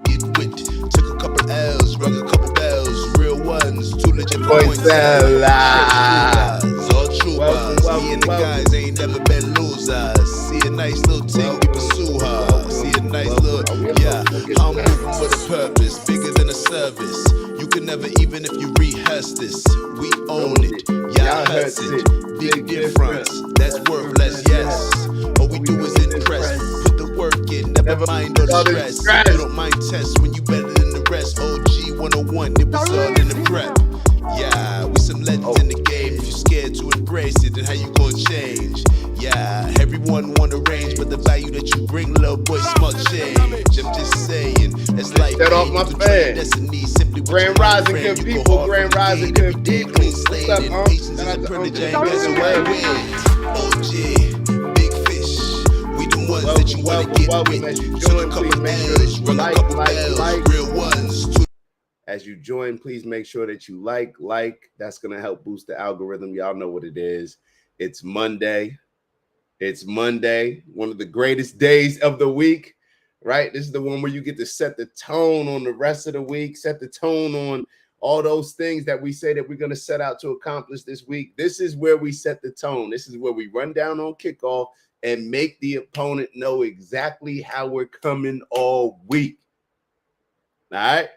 get wit. Took a couple L's, rung a couple bells. Real ones, too legit for Point points. Stella. All true bars. Me and the guys ain't never been losers. See a nice little ting, we pursue her. See a nice little, yeah. I'm moving with a purpose, bigger than a service. You can never, even if you rehearse this, we own it. Y'all hurts it. Big difference. That's worth less, yes. All we do is impress. Put the work in, never mind all the stress. You don't mind tests when you better than the rest. OG 101, it was all in the prep. Yeah, we some legends in the game. If you're scared to embrace it, then how you gonna change? Yeah, everyone wanna range, but the value that you bring, little boy, smart change. I'm just saying, it's like Set off my fan. destiny. Simply Grand Rising, good people. Grand Rising, good people. What's up, Patience is a privilege, I ain't messing with. OG, big fish. We the ones that you wanna get with. Took a couple L's, run a couple bells. Real ones. As you join, please make sure that you like. That's going to help boost the algorithm. Y'all know what it is. It's Monday. One of the greatest days of the week, right? This is the one where you get to set the tone on the rest of the week, set the tone on all those things that we say that we're going to set out to accomplish this week. This is where we set the tone. This is where we run down on kickoff and make the opponent know exactly how we're coming all week. All right?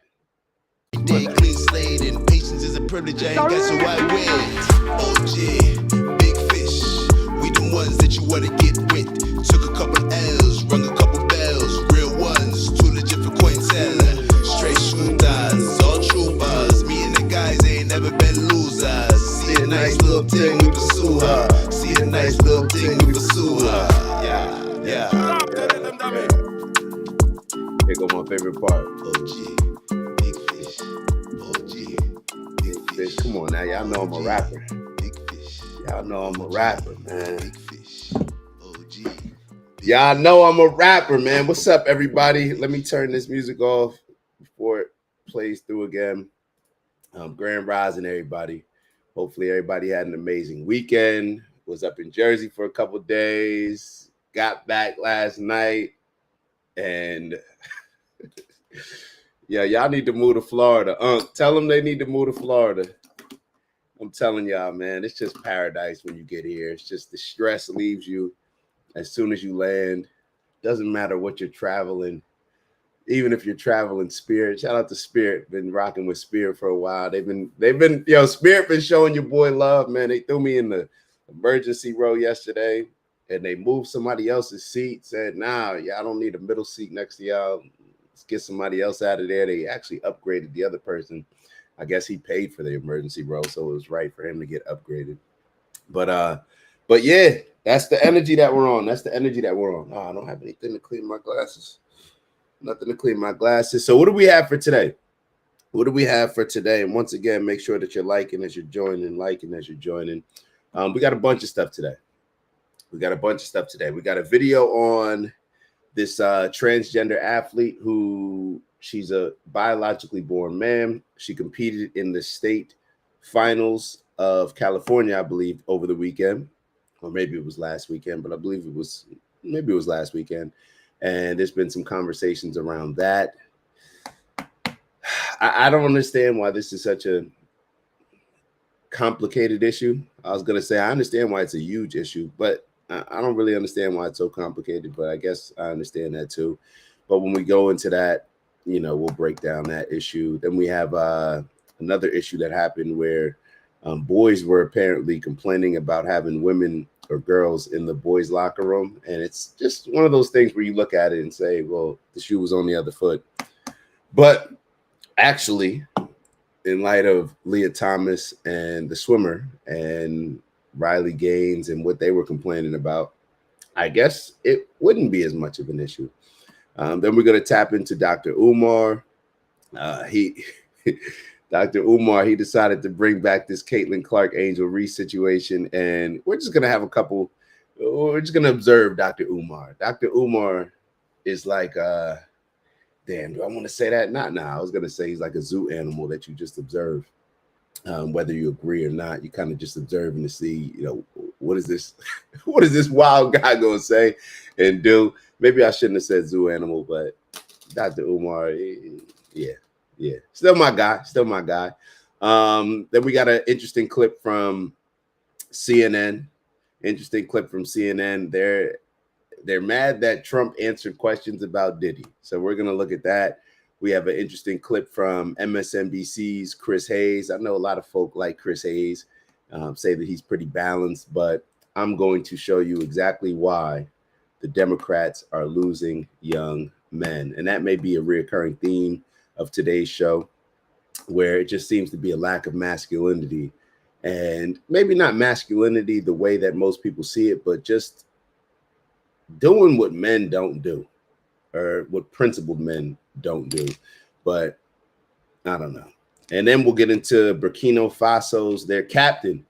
Day clean slate and patience is a privilege, I ain't got so I win. OG, big fish. We the ones that you wanna get with. Took a couple L's, rung a couple bells. Real ones, too legit for coin seller. Straight shooters, all troopers. Me and the guys ain't never been losers. See a nice little thing, we pursue her. See a nice little thing, we pursue her. Yeah. Here go my favorite part. OG. Fish. Come on now, y'all know I'm a rapper. Big fish. Y'all know I'm a rapper, man. Big fish. OG. Y'all know I'm a rapper, man. What's up, everybody? Let me turn this music off before it plays through again. Grand Rising, everybody. Hopefully, everybody had an amazing weekend. Was up in Jersey for a couple days. Got back last night, and yeah, y'all need to move to Florida. Tell them they need to move to Florida. I'm telling y'all, man, it's just paradise when you get here. It's just the stress leaves you as soon as you land. Doesn't matter what you're traveling. Even if you're traveling Spirit, shout out to Spirit. Been rocking with Spirit for a while. They've been, Spirit been showing your boy love, man. They threw me in the emergency row yesterday, and they moved somebody else's seat. Said, nah, y'all don't need a middle seat next to y'all. Let's get somebody else out of there. They actually upgraded the other person. I guess he paid for the emergency row, so it was right for him to get upgraded. But yeah, that's the energy that we're on. Oh, I don't have anything to clean my glasses. Nothing to clean my glasses. So what do we have for today? And once again, make sure that you're liking as you're joining. We got a bunch of stuff today. We got a video on this transgender athlete who she's a biologically born man. She competed in the state finals of California, I believe, over the weekend, or maybe it was last weekend, but I believe it was last weekend. And there's been some conversations around that. I don't understand why this is such a complicated issue. I was going to say I understand why it's a huge issue, but I don't really understand why it's so complicated, but I guess I understand that too. But when we go into that, we'll break down that issue. Then we have another issue that happened where boys were apparently complaining about having women or girls in the boys' locker room. And it's just one of those things where you look at it and say, well, the shoe was on the other foot. But actually, in light of Leah Thomas and the swimmer and Riley Gaines and what they were complaining about, I guess it wouldn't be as much of an issue. Then we're going to tap into Dr. Umar. Dr. Umar, he decided to bring back this Caitlan Clark Angel Reese situation, and we're just going to observe Dr. Umar. Dr. Umar is like, damn, do I want to say that? Not now. I was going to say he's like a zoo animal that you just observe. Whether you agree or not, you kind of just observing to see, what is this wild guy going to say and do? Maybe I shouldn't have said zoo animal, but Dr. Umar, yeah, still my guy. Then we got an interesting clip from CNN. They're mad that Trump answered questions about Diddy. So we're gonna look at that. We have an interesting clip from MSNBC's Chris Hayes. I know a lot of folk like Chris Hayes, say that he's pretty balanced, but I'm going to show you exactly why the Democrats are losing young men. And that may be a reoccurring theme of today's show, where it just seems to be a lack of masculinity. And maybe not masculinity the way that most people see it, but just doing what men don't do, or what principled men don't do. But I don't know. And then we'll get into Burkina Faso's, their Captain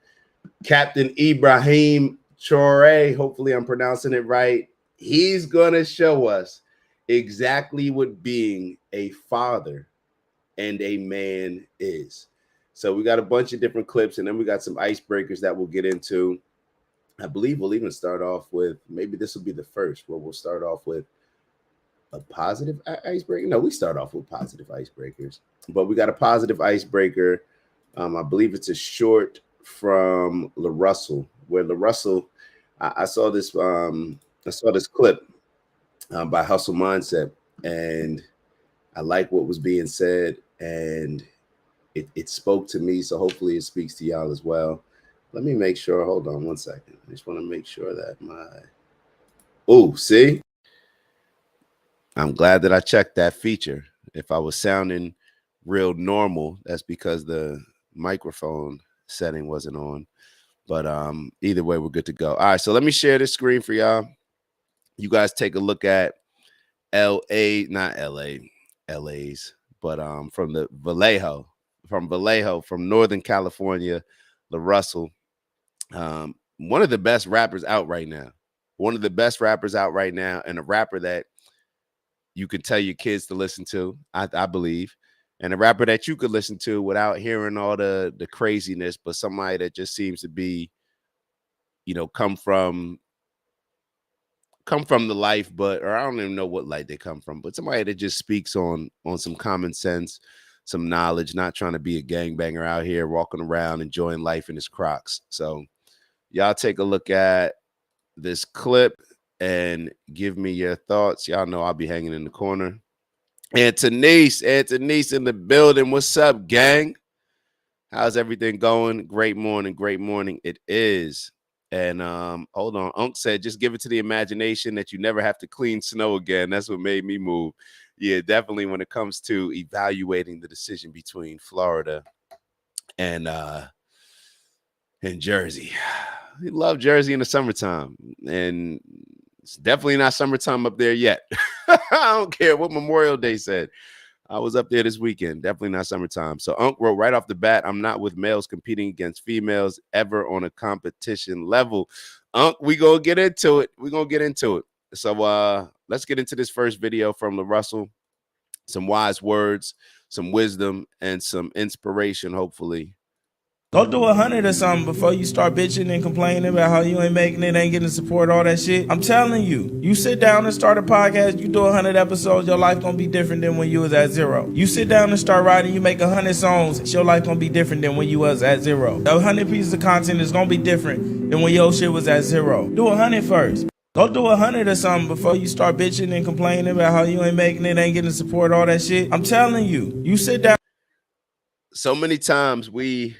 Ibrahim Traore. Hopefully I'm pronouncing it right. He's going to show us exactly what being a father and a man is. So we got a bunch of different clips, and then we got some icebreakers that we'll get into. I believe we'll even start off with, maybe this will be the first, where we'll start off with a positive icebreaker. No, we start off with positive icebreakers, but we got a positive icebreaker. I believe it's a short from LaRussell, where LaRussell, I saw this clip by Hustle Mindset, and I like what was being said, and it spoke to me. So hopefully it speaks to y'all as well. Let me make sure. Hold on one second. I just want to make sure that see? I'm glad that I checked that feature. If I was sounding real normal, that's because the microphone setting wasn't on. But either way, we're good to go. All right, so let me share this screen for y'all. You guys take a look at LA's, but from the Vallejo, from Northern California, LaRussell, one of the best rappers out right now. And a rapper that you could tell your kids to listen to, I believe, and a rapper that you could listen to without hearing all the craziness, but somebody that just seems to be, come from the life, or I don't even know what life they come from, but somebody that just speaks on some common sense, some knowledge, not trying to be a gangbanger out here walking around enjoying life in his Crocs. So y'all take a look at this clip and give me your thoughts. Y'all know I'll be hanging in the corner. Antonice in the building. What's up, gang? How's everything going? Great morning. It is. And hold on. Unc said, just give it to the imagination that you never have to clean snow again. That's what made me move. Yeah, definitely when it comes to evaluating the decision between Florida and Jersey. We love Jersey in the summertime, and it's definitely not summertime up there yet. I don't care what Memorial Day said. I was up there this weekend. Definitely not summertime. So Unc wrote right off the bat, I'm not with males competing against females ever on a competition level. Unc, we gonna get into it. So let's get into this first video from LaRussell. Some wise words, some wisdom, and some inspiration, hopefully. Go do 100 or something before you start bitching and complaining about how you ain't making it, ain't getting support, all that shit. I'm telling you, you sit down and start a podcast, you do 100 episodes, your life gonna be different than when you was at zero. You sit down and start writing, you make 100 songs, your life gonna be different than when you was at zero. 100 pieces of content is gonna be different than when your shit was at zero. Do 100 first. Go do 100 or something before you start bitching and complaining about how you ain't making it, ain't getting support, all that shit. I'm telling you, you sit down. So many times we'll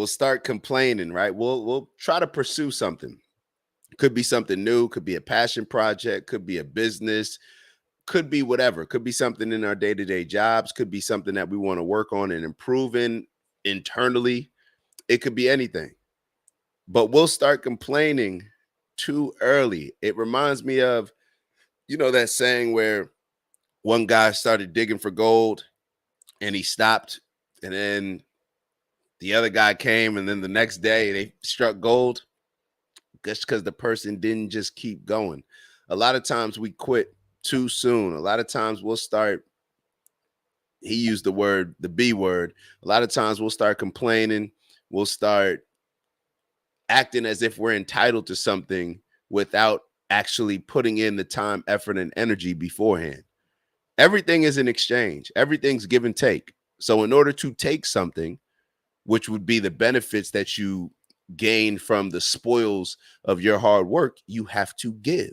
start complaining, right? We'll try to pursue something. Could be something new, could be a passion project, could be a business, could be whatever. Could be something in our day-to-day jobs, could be something that we want to work on and improve in internally. It could be anything. But we'll start complaining too early. It reminds me of, that saying where one guy started digging for gold and he stopped, and then the other guy came, and then the next day they struck gold, just because the person didn't just keep going. A lot of times we quit too soon. A lot of times we'll start, he used the B word. A lot of times we'll start complaining. We'll start acting as if we're entitled to something without actually putting in the time, effort, and energy beforehand. Everything is an exchange. Everything's give and take. So in order to take something, which would be the benefits that you gain from the spoils of your hard work, you have to give.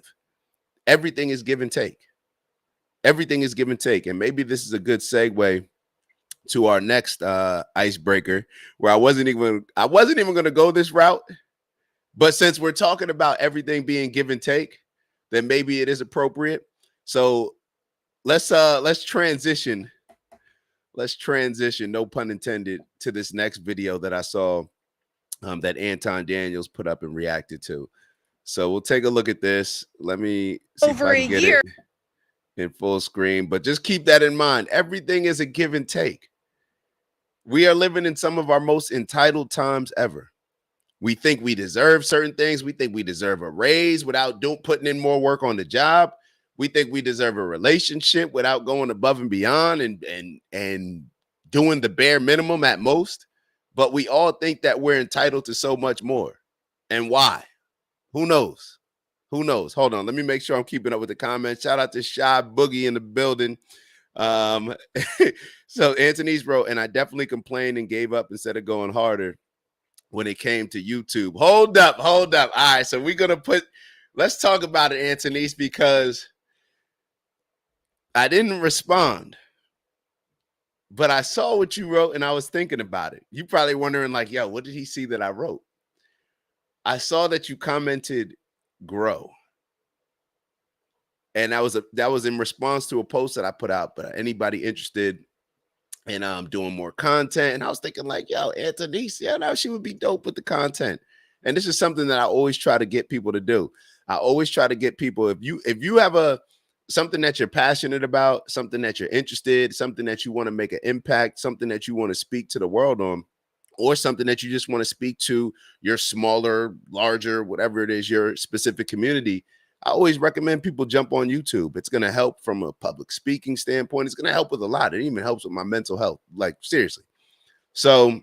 Everything is give and take. Everything is give and take. And maybe this is a good segue to our next icebreaker, where I wasn't even going to go this route. But since we're talking about everything being give and take, then maybe it is appropriate. So let's transition. Let's transition, no pun intended, to this next video that I saw that Anton Daniels put up and reacted to. So we'll take a look at this. Let me see if I can get it in full screen, but just keep that in mind. Everything is a give and take. We are living in some of our most entitled times ever. We think we deserve certain things. We think we deserve a raise without putting in more work on the job. We think we deserve a relationship without going above and beyond and doing the bare minimum at most. But we all think that we're entitled to so much more. And why? Who knows? Who knows? Hold on. Let me make sure I'm keeping up with the comments. Shout out to Shy Boogie in the building. So Anthony's wrote, and I definitely complained and gave up instead of going harder when it came to YouTube. Hold up. All right, so we're gonna let's talk about it, Anthony's, because I didn't respond, but I saw what you wrote and I was thinking about it. You probably wondering like, yo, what did he see that I wrote? I saw that you commented grow. And that was in response to a post that I put out, but anybody interested in doing more content. And I was thinking like, yo, Anthony's, yeah, now she would be dope with the content. And this is something that I always try to get people to do. I always try to get people, if you have something that you're passionate about, something that you're interested, something that you want to make an impact, something that you want to speak to the world on, or something that you just want to speak to your smaller, larger, whatever it is, your specific community, I always recommend people jump on YouTube. It's going to help from a public speaking standpoint. It's going to help with a lot. It even helps with my mental health, like seriously. So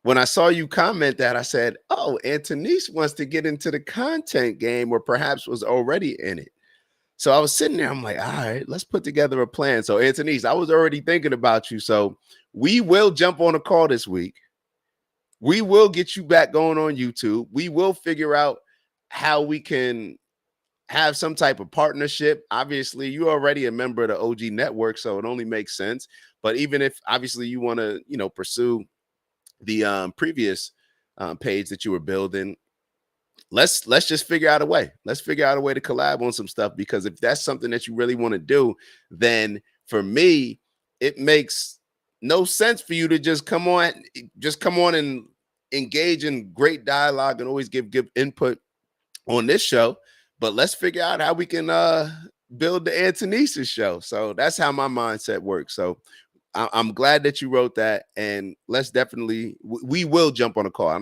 when I saw you comment that, I said, oh, Antonice wants to get into the content game, or perhaps was already in it. So I was sitting there, I'm like, all right, let's put together a plan. So Antonice, I was already thinking about you. So we will jump on a call this week. We will get you back going on YouTube. We will figure out how we can have some type of partnership. Obviously, you're already a member of the OG network, so it only makes sense. But even if obviously you want to, pursue the previous page that you were building, let's just figure out a way. Let's figure out a way to collab on some stuff, because if that's something that you really want to do, then for me, it makes no sense for you to just come on and engage in great dialogue and always give input on this show. But let's figure out how we can build the Antonice's show. So that's how my mindset works. So I'm glad that you wrote that, and let's definitely, we will jump on a call.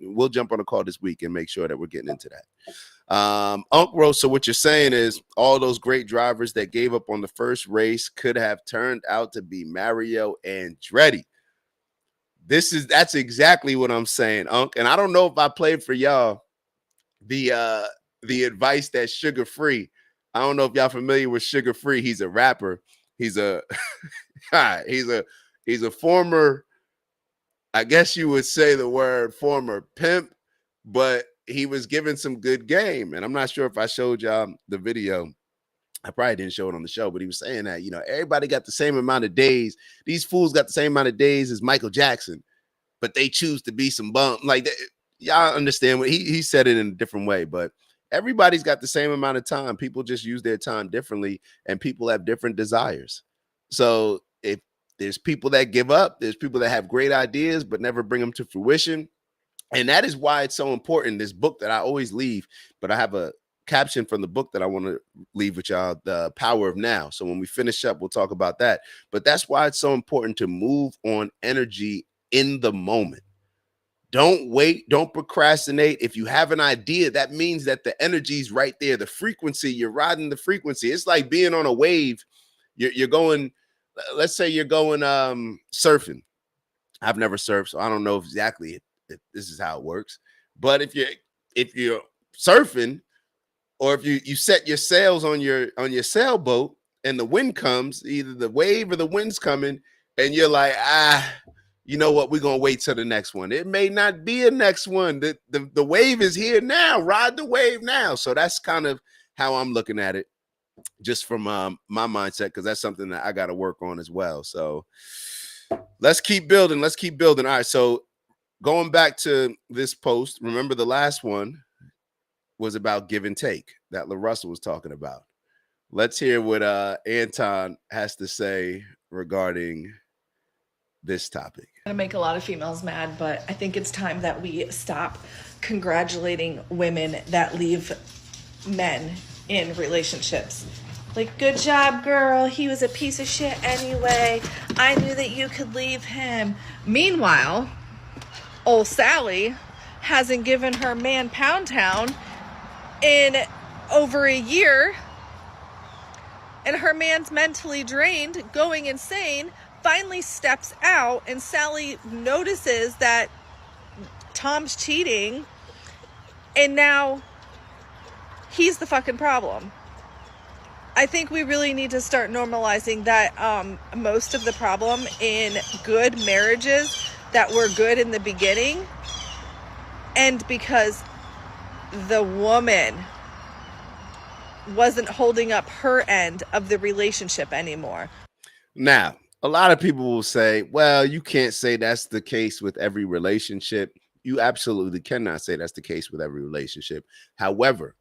We'll jump on a call this week and make sure that we're getting into that. Unc Rose, so what you're saying is all those great drivers that gave up on the first race could have turned out to be Mario Andretti. That's exactly what I'm saying, Unc. And I don't know if I played for y'all the advice that Sugar Free. I don't know if y'all familiar with Sugar Free. He's a rapper. He's a he's a former, I guess you would say the word former pimp, but he was given some good game. And I'm not sure if I showed y'all the video. I probably didn't show it on the show, but he was saying that, everybody got the same amount of days. These fools got the same amount of days as Michael Jackson, but they choose to be some bum. Like, y'all understand what he said it in a different way, but everybody's got the same amount of time. People just use their time differently, and people have different desires. So if there's people that give up, there's people that have great ideas but never bring them to fruition. And that is why it's so important. This book that I always leave, but I have a caption from the book that I want to leave with y'all, The Power of Now. So when we finish up, we'll talk about that. But that's why it's so important to move on energy in the moment. Don't wait. Don't procrastinate. If you have an idea, that means that the energy is right there. The frequency, you're riding the frequency. It's like being on a wave. You're going, let's say you're going surfing. I've never surfed, so I don't know exactly if this is how it works. But if you're surfing, Or if you set your sails on your sailboat and the wind comes, either the wave or the wind's coming, and you're like, you know what, we're gonna wait till the next one. It may not be a next one. The wave is here now. Ride the wave now. So that's kind of how I'm looking at it, just from my mindset, because that's something that I got to work on as well. So let's keep building. Let's keep building. All right. So going back to this post, remember the last one was about give and take that LaRussell was talking about. Let's hear what Anton has to say regarding this topic. I'm gonna make a lot of females mad, but I think it's time that we stop congratulating women that leave men in relationships. Like, good job, girl. He was a piece of shit anyway. I knew that you could leave him. Meanwhile, old Sally hasn't given her man Pound Town in over a year, and her man's mentally drained, going insane, finally steps out, and Sally notices that Tom's cheating, and now he's the fucking problem. I think we really need to start normalizing that most of the problem in good marriages that were good in the beginning, and because the woman wasn't holding up her end of the relationship anymore. Now, a lot of people will say, well, you can't say that's the case with every relationship. You absolutely cannot say that's the case with every relationship. However,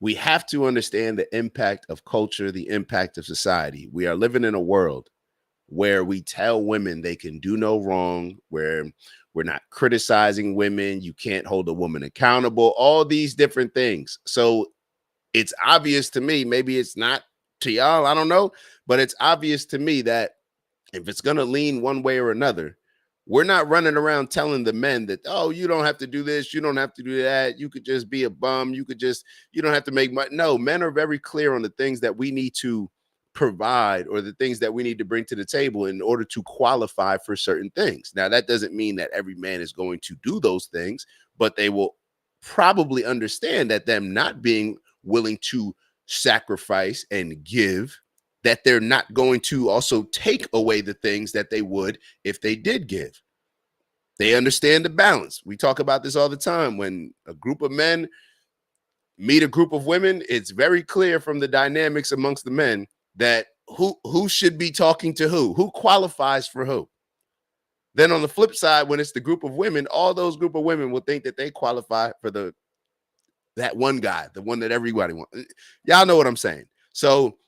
we have to understand the impact of culture, the impact of society. We are living in a world where we tell women they can do no wrong, where we're not criticizing women. You can't hold a woman accountable, all these different things. So it's obvious to me, maybe it's not to y'all, I don't know, but it's obvious to me that if it's going to lean one way or another, we're not running around telling the men that, oh, you don't have to do this, you don't have to do that, you could just be a bum, you don't have to make money. No, men are very clear on the things that we need to provide or the things that we need to bring to the table in order to qualify for certain things. Now, that doesn't mean that every man is going to do those things, but they will probably understand that them not being willing to sacrifice and give, that they're not going to also take away the things that they would if they did give. They understand the balance. We talk about this all the time. When a group of men meet a group of women, it's very clear from the dynamics amongst the men that who should be talking to who qualifies for who. Then on the flip side, when it's the group of women, all those group of women will think that they qualify for that one guy, the one that everybody wants. Y'all know what I'm saying. So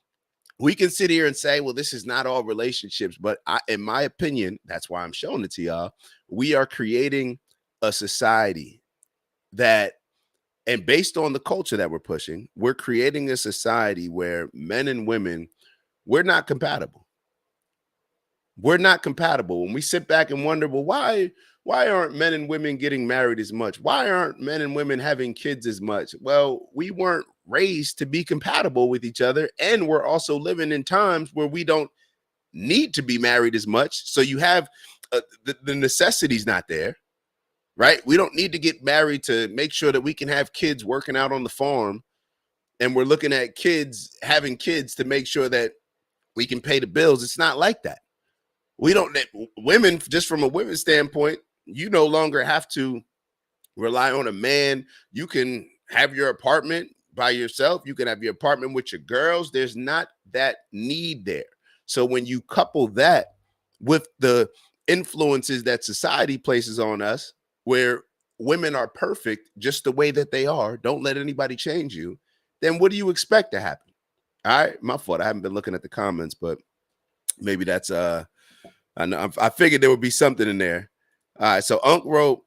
we can sit here and say, well, this is not all relationships, but in my opinion, that's why I'm showing it to y'all. We are creating a society that, and based on the culture that we're pushing, we're creating a society where men and women, we're not compatible. We're not compatible. When we sit back and wonder, well, why aren't men and women getting married as much? Why aren't men and women having kids as much? Well, we weren't raised to be compatible with each other. And we're also living in times where we don't need to be married as much. So you have the necessity's not there, right? We don't need to get married to make sure that we can have kids working out on the farm. And we're looking at kids having kids to make sure that we can pay the bills. It's not like that. We don't, women, just from a women's standpoint, you no longer have to rely on a man. You can have your apartment by yourself. You can have your apartment with your girls. There's not that need there. So when you couple that with the influences that society places on us, where women are perfect just the way that they are, don't let anybody change you, then what do you expect to happen? All right, my fault. I haven't been looking at the comments, but maybe that's I figured there would be something in there. All right, so Unc wrote,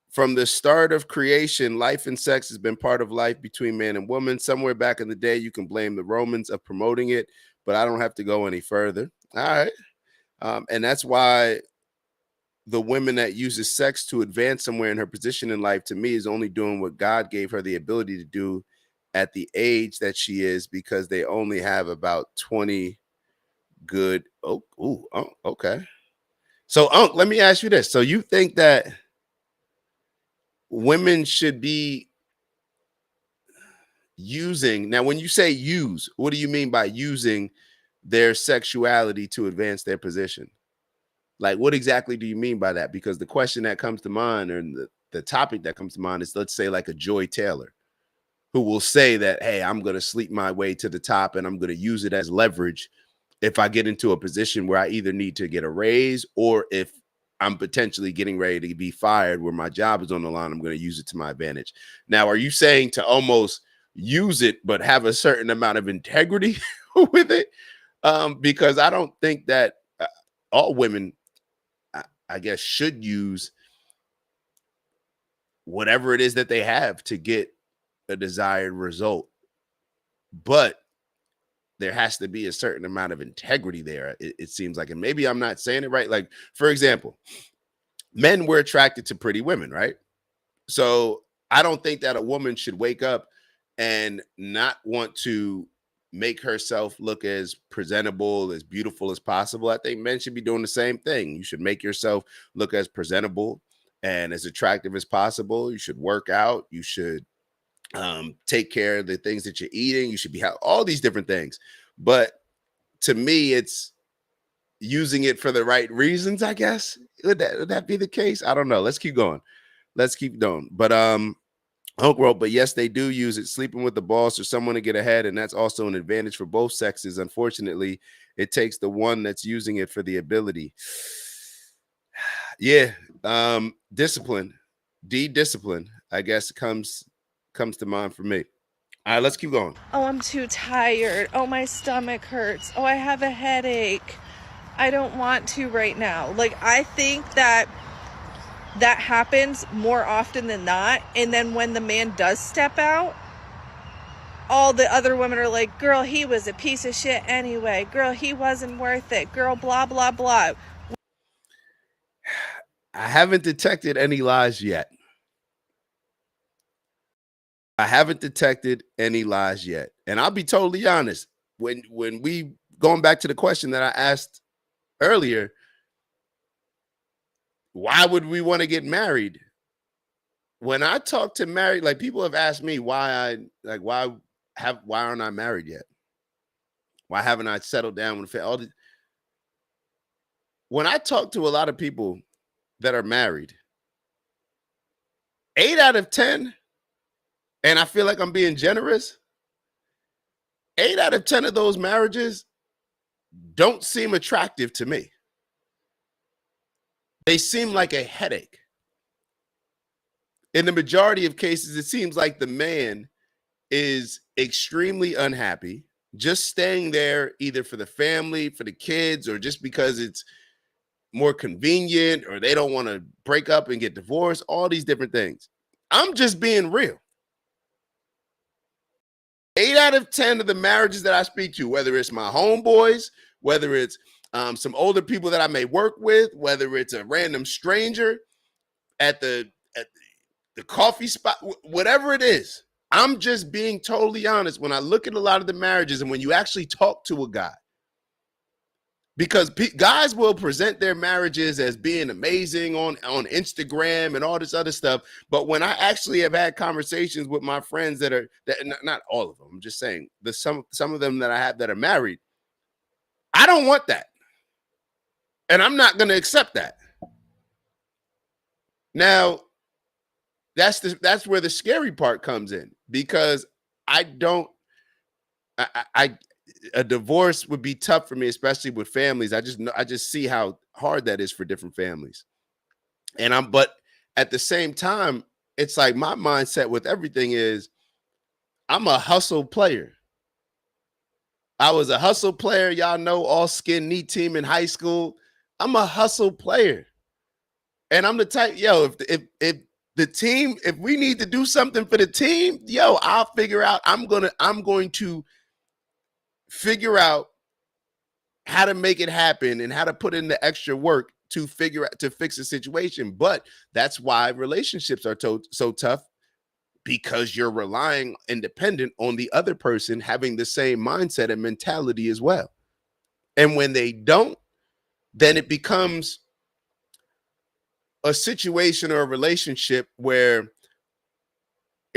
from the start of creation, life and sex has been part of life between man and woman. Somewhere back in the day, you can blame the Romans of promoting it, but I don't have to go any further. All right. And that's why the woman that uses sex to advance somewhere in her position in life, to me, is only doing what God gave her the ability to do at the age that she is, because they only have about 20 good. Okay. So, Unc, let me ask you this. So you think that women should be using. Now, when you say use, what do you mean by using their sexuality to advance their position? Like, what exactly do you mean by that? Because the question that comes to mind, or the topic that comes to mind, is, let's say, like a Joy Taylor, who will say that, hey, I'm going to sleep my way to the top and I'm going to use it as leverage if I get into a position where I either need to get a raise, or if I'm potentially getting ready to be fired where my job is on the line, I'm going to use it to my advantage. Now, are you saying to almost use it, but have a certain amount of integrity with it? Because I don't think that all women, I guess, should use whatever it is that they have to get a desired result. But there has to be a certain amount of integrity there, it seems like. And maybe I'm not saying it right. Like, for example, men were attracted to pretty women, right? So I don't think that a woman should wake up and not want to make herself look as presentable, as beautiful as possible. I think men should be doing the same thing. You should make yourself look as presentable and as attractive as possible. You should work out. You should take care of the things that you're eating. You should be all these different things. But to me, it's using it for the right reasons, I guess. Would that be the case? I don't know. Let's keep going. But Hulk wrote, but yes, they do use it, sleeping with the boss or someone to get ahead, and that's also an advantage for both sexes. Unfortunately, it takes the one that's using it for the ability. Yeah. Discipline, discipline, I guess, comes to mind for me. All right, let's keep going. Oh, I'm too tired. Oh, my stomach hurts. Oh, I have a headache. I don't want to right now. Like, I think that happens more often than not. And then when the man does step out, all the other women are like, girl, he was a piece of shit anyway. Girl, he wasn't worth it. Girl, blah, blah, blah. I haven't detected any lies yet. And I'll be totally honest. When we, going back to the question that I asked earlier, why would we want to get married? When I talk to married, like, people have asked me why aren't I married yet? Why haven't I settled down with all the, when I talk to a lot of people that are married, 8 out of 10, and I feel like I'm being generous, 8 out of 10 of those marriages don't seem attractive to me. They seem like a headache. In the majority of cases, it seems like the man is extremely unhappy, just staying there either for the family, for the kids, or just because it's more convenient, or they don't want to break up and get divorced, all these different things. I'm just being real. 8 out of 10 of the marriages that I speak to, whether it's my homeboys, whether it's some older people that I may work with, whether it's a random stranger at the coffee spot, whatever it is, I'm just being totally honest. When I look at a lot of the marriages, and when you actually talk to a guy, because guys will present their marriages as being amazing on Instagram and all this other stuff. But when I actually have had conversations with my friends that not all of them, I'm just saying some of them that I have that are married, I don't want that. And I'm not going to accept that. Now, that's where the scary part comes in, because a divorce would be tough for me, especially with families. I just see how hard that is for different families. But at the same time, it's like my mindset with everything is, I'm a hustle player. I was a hustle player. Y'all know, all skin knee team in high school. I'm a hustle player. And I'm the type, if the team, if we need to do something for the team, I'll figure out, I'm going to figure out how to make it happen and how to put in the extra work to fix the situation. But that's why relationships are so tough, because you're relying independent on the other person having the same mindset and mentality as well. And when they don't, then it becomes a situation or a relationship where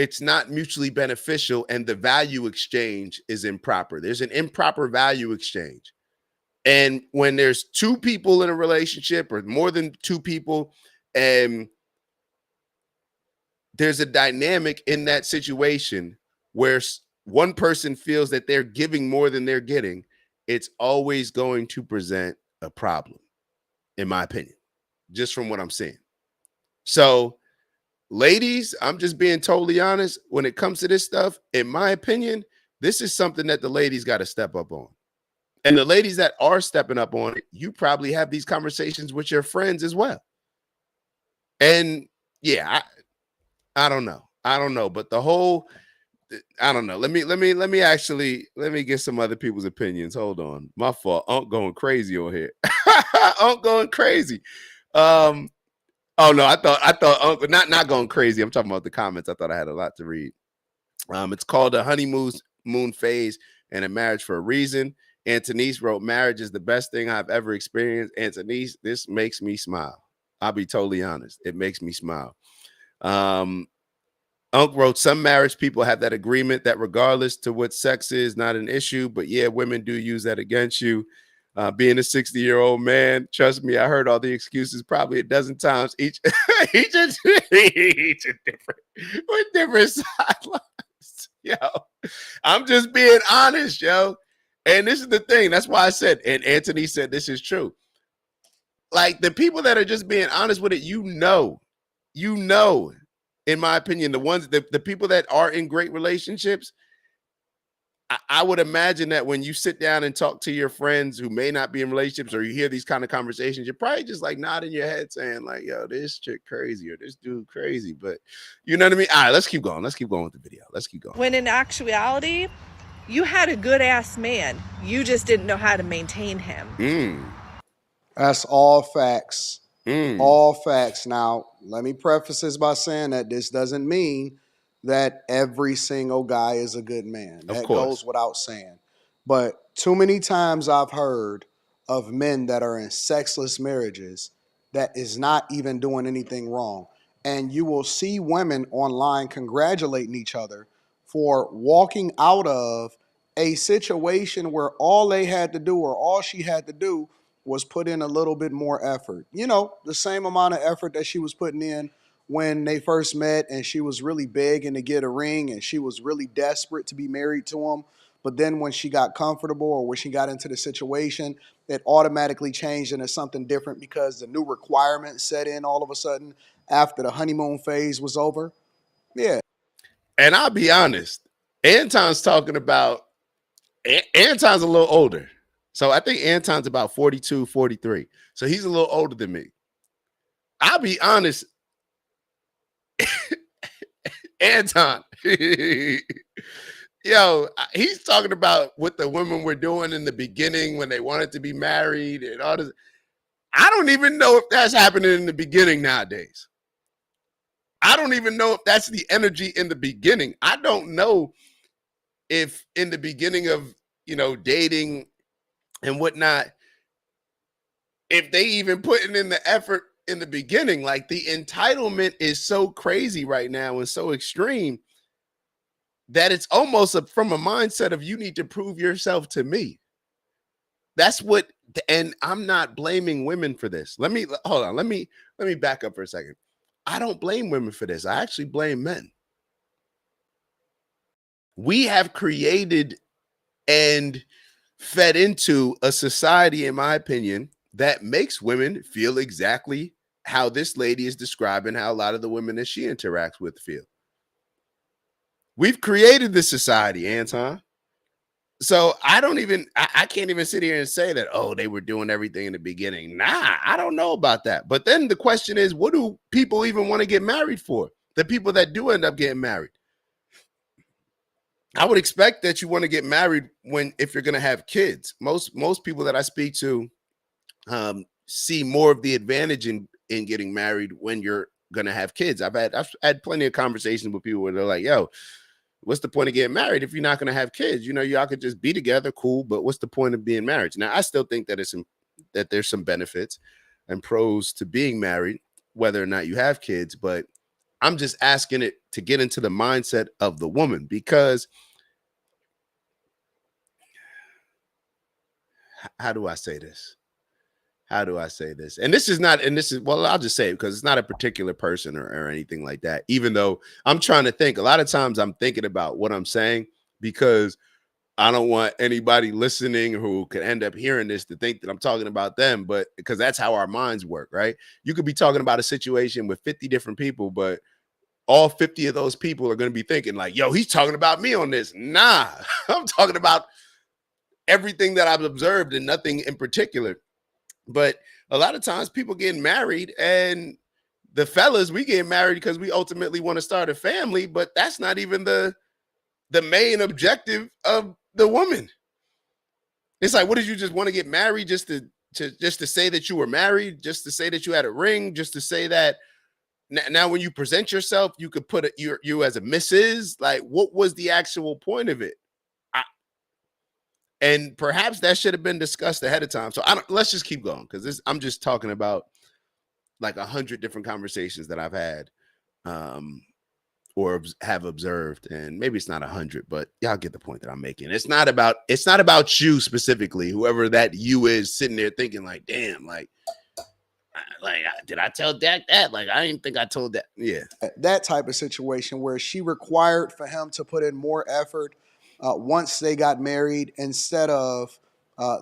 it's not mutually beneficial, and the value exchange is improper. There's an improper value exchange. And when there's two people in a relationship or more than two people, and there's a dynamic in that situation where one person feels that they're giving more than they're getting, it's always going to present a problem, in my opinion, just from what I'm seeing. So, ladies, I'm just being totally honest. When it comes to this stuff, in my opinion, this is something that the ladies got to step up on. And the ladies that are stepping up on it, you probably have these conversations with your friends as well. And yeah, I don't know. But the whole, I don't know. Let me get some other people's opinions. Hold on. My fault. Unc going crazy on here. Unc going crazy. Oh no, I thought Uncle not going crazy. I'm talking about the comments. I thought I had a lot to read. It's called a honeymoon phase and a marriage for a reason. Antonice wrote, marriage is the best thing I've ever experienced. Antonice, this makes me smile. I'll be totally honest. It makes me smile. Unc wrote, some marriage people have that agreement that regardless to what sex is not an issue, but yeah, women do use that against you. Being a 60-year-old man, trust me, I heard all the excuses probably a dozen times. Each with different sidelines. Yo, I'm just being honest, yo. And this is the thing. That's why I said, and Anthony said this is true. Like the people that are just being honest with it, you know, in my opinion, the people that are in great relationships, I would imagine that when you sit down and talk to your friends who may not be in relationships, or you hear these kind of conversations, you're probably just like nodding your head saying like, yo, this chick crazy or this dude crazy. But you know what I mean? All right, let's keep going. Let's keep going with the video. Let's keep going. When in actuality, you had a good ass man. You just didn't know how to maintain him. That's all facts. All facts. Now, let me preface this by saying that this doesn't mean that every single guy is a good man. That goes without saying. But too many times I've heard of men that are in sexless marriages that is not even doing anything wrong. And you will see women online congratulating each other for walking out of a situation where all they had to do or all she had to do was put in a little bit more effort. You know, the same amount of effort that she was putting in when they first met, and she was really begging to get a ring and she was really desperate to be married to him. But then when she got comfortable or when she got into the situation, it automatically changed into something different because the new requirements set in all of a sudden after the honeymoon phase was over. Yeah. And I'll be honest, Anton's talking about, Anton's a little older. So I think Anton's about 42, 43. So he's a little older than me. I'll be honest, Anton, yo, he's talking about what the women were doing in the beginning when they wanted to be married and all this. I don't even know if that's happening in the beginning nowadays. I don't even know if that's the energy in the beginning. I don't know if in the beginning of, dating and whatnot, if they even putting in the effort in the beginning. Like the entitlement is so crazy right now and so extreme that it's almost from a mindset of you need to prove yourself to me. That's what, and I'm not blaming women for this. Let me back up for a second. I don't blame women for this. I actually blame men. We have created and fed into a society, in my opinion, that makes women feel exactly how this lady is describing how a lot of the women that she interacts with feel. We've created this society, Anton. So I can't even sit here and say that, oh, they were doing everything in the beginning. Nah, I don't know about that. But then the question is, what do people even want to get married for? The people that do end up getting married. I would expect that you want to get married if you're going to have kids. Most people that I speak to see more of the advantage in getting married when you're going to have kids. I've had plenty of conversations with people where they're like, yo, what's the point of getting married if you're not going to have kids? Y'all could just be together, cool, but what's the point of being married? Now, I still think that there's some benefits and pros to being married, whether or not you have kids, but I'm just asking it to get into the mindset of the woman, because how do I say this? How do I say this? And this is not, and this is, well, I'll just say it because it's not a particular person or anything like that. Even though I'm trying to think, a lot of times I'm thinking about what I'm saying, because I don't want anybody listening who could end up hearing this to think that I'm talking about them, but because that's how our minds work, right? You could be talking about a situation with 50 different people, but all 50 of those people are going to be thinking like, yo, he's talking about me on this. Nah, I'm talking about everything that I've observed and nothing in particular. But a lot of times people getting married, and the fellas, we get married because we ultimately want to start a family, but that's not even the main objective of the woman. It's like, what did you just want to get married just to say that you were married, just to say that you had a ring, just to say that now when you present yourself, you could put you as a Mrs. Like, what was the actual point of it? And perhaps that should have been discussed ahead of time. So let's just keep going, because I'm just talking about like 100 different conversations that I've had or have observed, and maybe it's not 100, but y'all get the point that I'm making. It's not about you specifically, whoever that you is sitting there thinking like, damn, like did I tell Dak that? Like, I didn't think I told that. Yeah, that type of situation where she required for him to put in more effort once they got married, instead of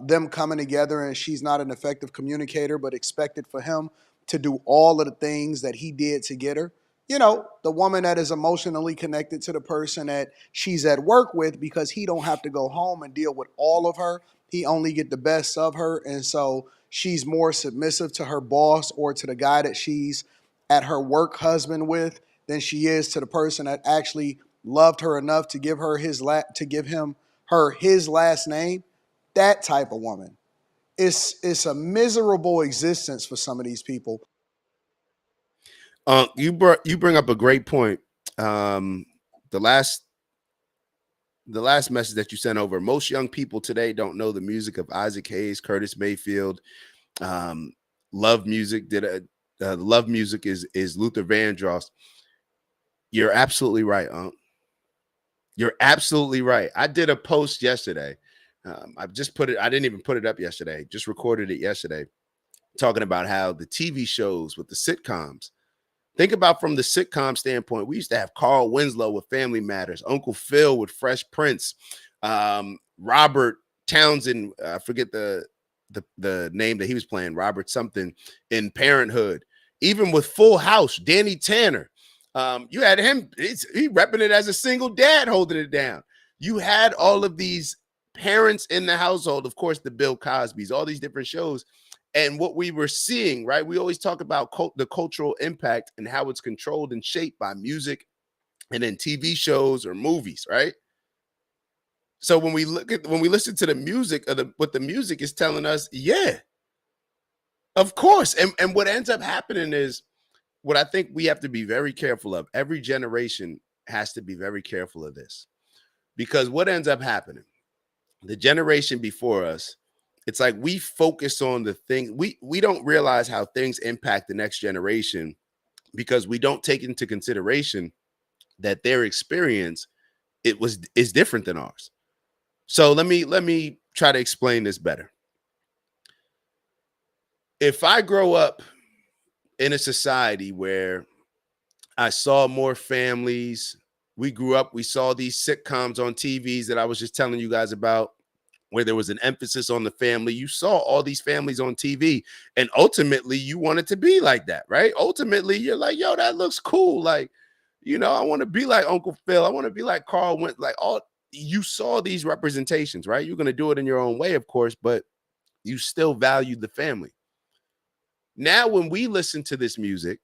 them coming together, and she's not an effective communicator, but expected for him to do all of the things that he did to get her. You know, the woman that is emotionally connected to the person that she's at work with, because he don't have to go home and deal with all of her. He only get the best of her. And so she's more submissive to her boss or to the guy that she's at her work husband with than she is to the person that actually loved her enough to give her his last name. That type of woman. It's a miserable existence for some of these people. You bring up a great point. The last message that you sent over, most young people today don't know the music of Isaac Hayes, Curtis Mayfield. Love music Love Music is Luther Vandross. You're absolutely right, You're absolutely right. I did a post yesterday. I didn't even put it up yesterday, just recorded it yesterday, talking about how the TV shows with the sitcoms, think about from the sitcom standpoint, we used to have Carl Winslow with Family Matters, Uncle Phil with Fresh Prince, Robert Townsend, I forget the name that he was playing, Robert something, in Parenthood. Even with Full House, Danny Tanner. You had him, he repping it as a single dad holding it down. You had all of these parents in the household, of course, the Bill Cosbys, all these different shows. And what we were seeing, right? We always talk about the cultural impact and how it's controlled and shaped by music and then TV shows or movies, right? So when we listen to the music, what the music is telling us, yeah, of course. And what ends up happening is, what I think we have to be very careful of, every generation has to be very careful of this, because what ends up happening, the generation before us, it's like we focus on the thing. We don't realize how things impact the next generation, because we don't take into consideration that their experience is different than ours. So let me try to explain this better. If I grow up in a society where I saw more families, we grew up, we saw these sitcoms on TVs that I was just telling you guys about, where there was an emphasis on the family. You saw all these families on TV, and ultimately you wanted to be like that, right? Ultimately, you're like, yo, that looks cool. Like, I want to be like Uncle Phil. I want to be like Carl Went. Like, you saw these representations, right? You're going to do it in your own way, of course, but you still valued the family. Now, when we listen to this music,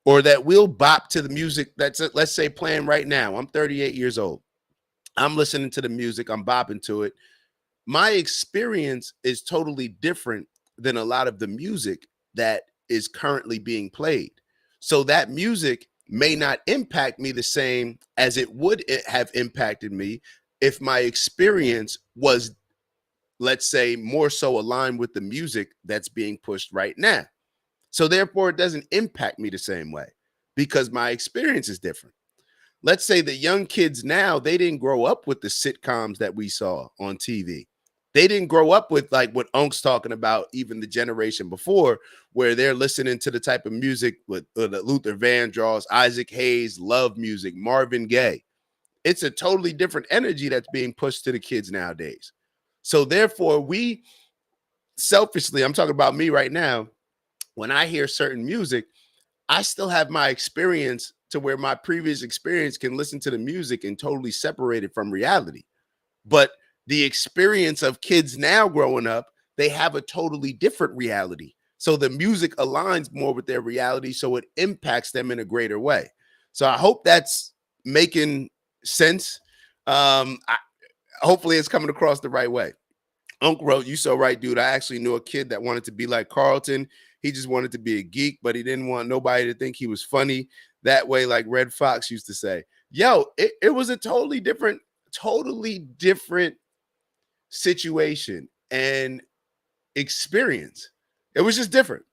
or that we'll bop to the music that's, let's say, playing right now. I'm 38 years old. I'm listening to the music. I'm bopping to it. My experience is totally different than a lot of the music that is currently being played. So that music may not impact me the same as it would have impacted me if my experience was, let's say, more so aligned with the music that's being pushed right now. So therefore, it doesn't impact me the same way. because my experience is different. Let's say the young kids now, they didn't grow up with the sitcoms that we saw on TV. They didn't grow up with like what Unk's talking about, even the generation before, where they're listening to the type of music with Luther Vandross, Isaac Hayes, love music, Marvin Gaye. It's a totally different energy that's being pushed to the kids nowadays. So therefore, we selfishly, I'm talking about me right now, when I hear certain music, I still have my experience to where my previous experience can listen to the music and totally separate it from reality. But the experience of kids now growing up, they have a totally different reality. So the music aligns more with their reality, so it impacts them in a greater way. So I hope that's making sense. Hopefully it's coming across the right way. Unc wrote, "You so right, dude. I actually knew a kid that wanted to be like Carlton. He just wanted to be a geek, but he didn't want nobody to think he was funny that way, like Red Fox used to say." Yo, it was a totally different situation and experience. It was just different.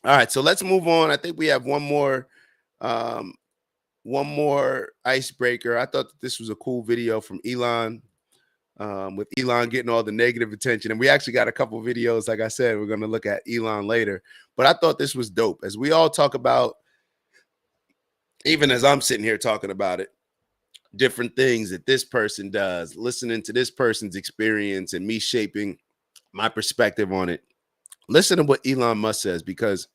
All right, so let's move on. I think we have one more icebreaker. I thought that this was a cool video from Elon, with Elon getting all the negative attention. And we actually got a couple of videos. Like I said, we're going to look at Elon later. But I thought this was dope. As we all talk about, even as I'm sitting here talking about it, different things that this person does, listening to this person's experience and me shaping my perspective on it. Listen to what Elon Musk says, because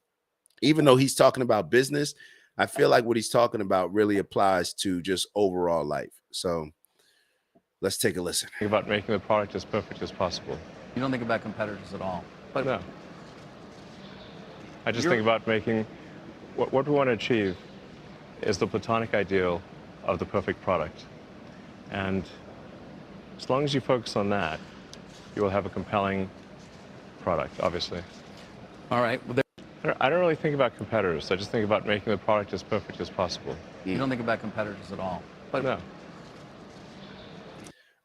even though he's talking about business, I feel like what he's talking about really applies to just overall life. So let's take a listen. Think about making the product as perfect as possible. You don't think about competitors at all? But no. I just think about making what we want to achieve is the platonic ideal of the perfect product. And as long as you focus on that, you will have a compelling product, obviously. All right. Well, I don't really think about competitors. I just think about making the product as perfect as possible. You don't think about competitors at all? But no.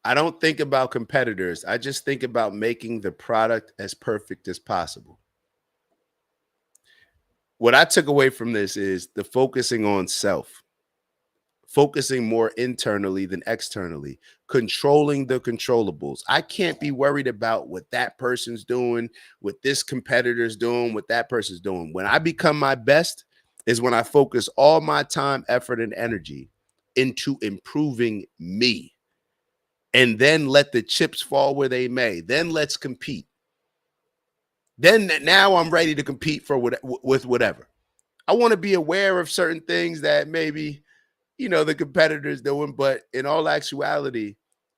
I don't think about competitors. I just think about making the product as perfect as possible. What I took away from this is the focusing on self, focusing more internally than externally, controlling the controllables. I can't be worried about what that person's doing, what this competitor's doing, what that person's doing. When I become my best is when I focus all my time, effort, and energy into improving me. And then let the chips fall where they may. Then let's compete. Then now I'm ready to compete for with whatever. I want to be aware of certain things that maybe, the competitor's doing, but in all actuality,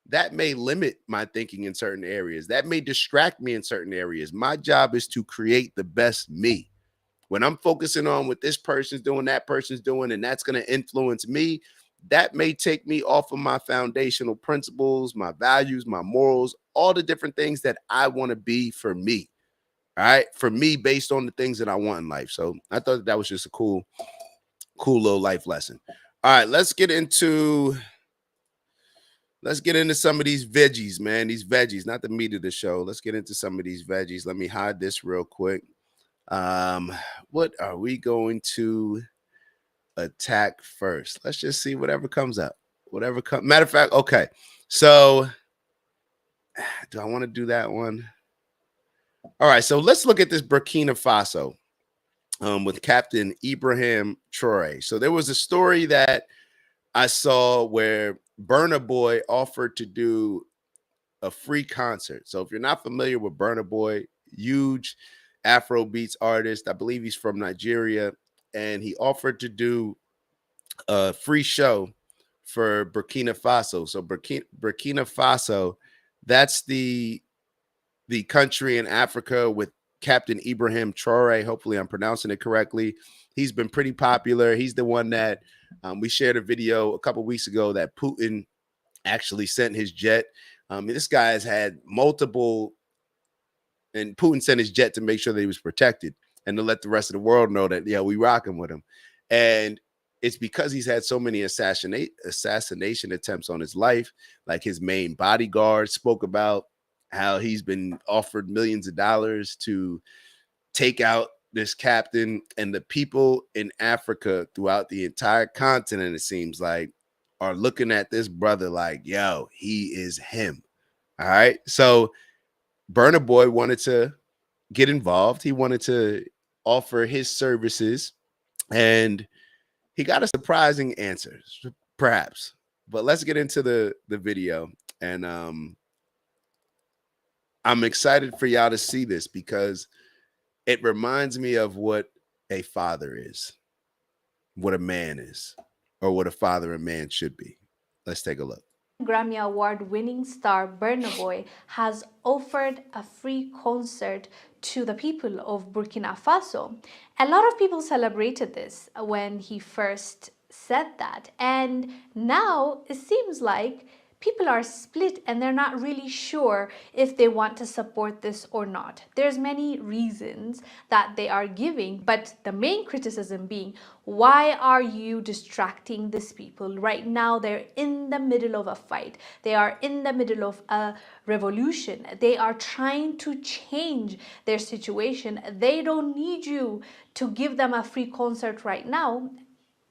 that may limit my thinking in certain areas. That may distract me in certain areas. My job is to create the best me. When I'm focusing on what this person's doing, that person's doing, and that's going to influence me, that may take me off of my foundational principles, my values, my morals, all the different things that I want to be for me. All right. For me, based on the things that I want in life. So I thought that was just a cool little life lesson. All right. Let's get into some of these veggies, man. These veggies, not the meat of the show. Let's get into some of these veggies. Let me hide this real quick. What are we going to attack first? Let's just see whatever comes up. Matter of fact, okay. So do I want to do that one? All right, so let's look at this Burkina Faso with Captain Ibrahim Traore. So there was a story that I saw where Burna Boy offered to do a free concert. So if you're not familiar with Burna Boy, huge Afro beats artist, I believe he's from Nigeria, and he offered to do a free show for Burkina Faso. So Burkina Faso, that's the country in Africa with Captain Ibrahim Traore. Hopefully I'm pronouncing it correctly. He's been pretty popular. He's the one that we shared a video a couple weeks ago that Putin actually sent his jet. This guy has had multiple, and Putin sent his jet to make sure that he was protected and to let the rest of the world know that, we rocking with him. And it's because he's had so many assassination attempts on his life. Like his main bodyguard spoke about how he's been offered millions of dollars to take out this captain, and the people in Africa throughout the entire continent, it seems like, are looking at this brother like, yo, he is him. All right. So Burna Boy wanted to get involved. He wanted to offer his services, and he got a surprising answer, perhaps. But let's get into the video. And I'm excited for y'all to see this because it reminds me of what a father is, what a man is, or what a father and man should be. Let's take a look. Grammy Award-winning star Burna Boy has offered a free concert to the people of Burkina Faso. A lot of people celebrated this when he first said that, and now it seems like people are split and they're not really sure if they want to support this or not. There's many reasons that they are giving, but the main criticism being, why are you distracting these people? Right now, they're in the middle of a fight. They are in the middle of a revolution. They are trying to change their situation. They don't need you to give them a free concert right now,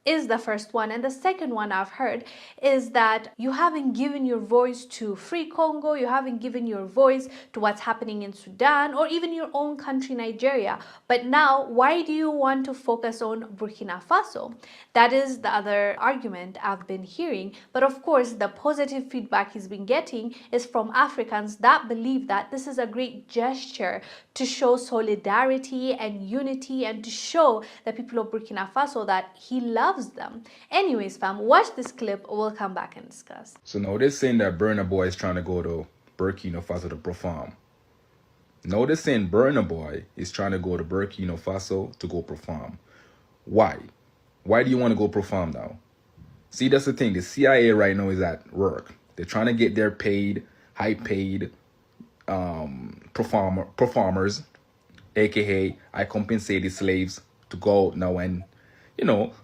is the first one. And the second one I've heard is that you haven't given your voice to Free Congo, you haven't given your voice to what's happening in Sudan or even your own country, Nigeria. But now, why do you want to focus on Burkina Faso? That is the other argument I've been hearing. But of course, the positive feedback he's been getting is from Africans that believe that this is a great gesture to show solidarity and unity and to show the people of Burkina Faso that he loves them. Anyways, fam, watch this clip. We'll come back and discuss. So now they're saying that Burna Boy is trying to go to Burkina Faso to perform. Now they're saying Burna Boy is trying to go to Burkina Faso to go perform. Why? Why do you want to go perform now? See, that's the thing. The CIA right now is at work. They're trying to get their high-paid performers, aka I compensate the slaves, to go out now and,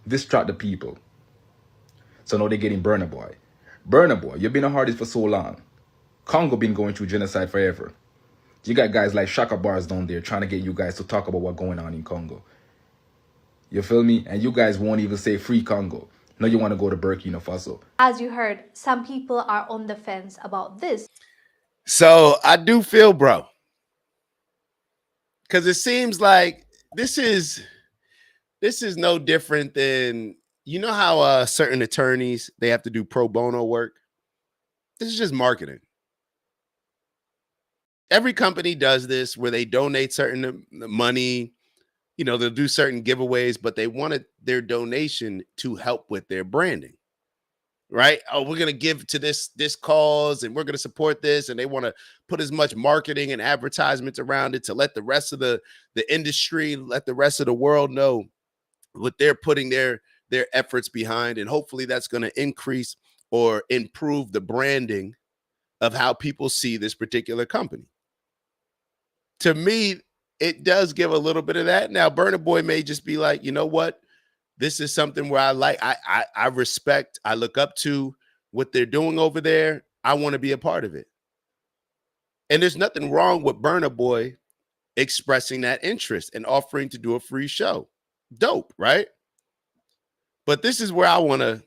distract the people. So now they're getting Burna Boy. Burna Boy, you've been an artist for so long. Congo been going through genocide forever. You got guys like Shaka Bars down there trying to get you guys to talk about what's going on in Congo. You feel me? And you guys won't even say free Congo. Now you want to go to Burkina Faso. As you heard, some people are on the fence about this. So I do feel, bro, because it seems like this is no different than, how certain attorneys, they have to do pro bono work. This is just marketing. Every company does this where they donate certain money, they'll do certain giveaways, but they wanted their donation to help with their branding, right? Oh, we're going to give to this cause and we're going to support this. And they want to put as much marketing and advertisements around it to let the rest of the industry, let the rest of the world know what they're putting their efforts behind. And hopefully that's going to increase or improve the branding of how people see this particular company. To me, it does give a little bit of that. Now, Burna Boy may just be like, you know what? This is something where I respect, I look up to what they're doing over there. I want to be a part of it. And there's nothing wrong with Burna Boy expressing that interest and offering to do a free show. Dope, right? But this is where I want to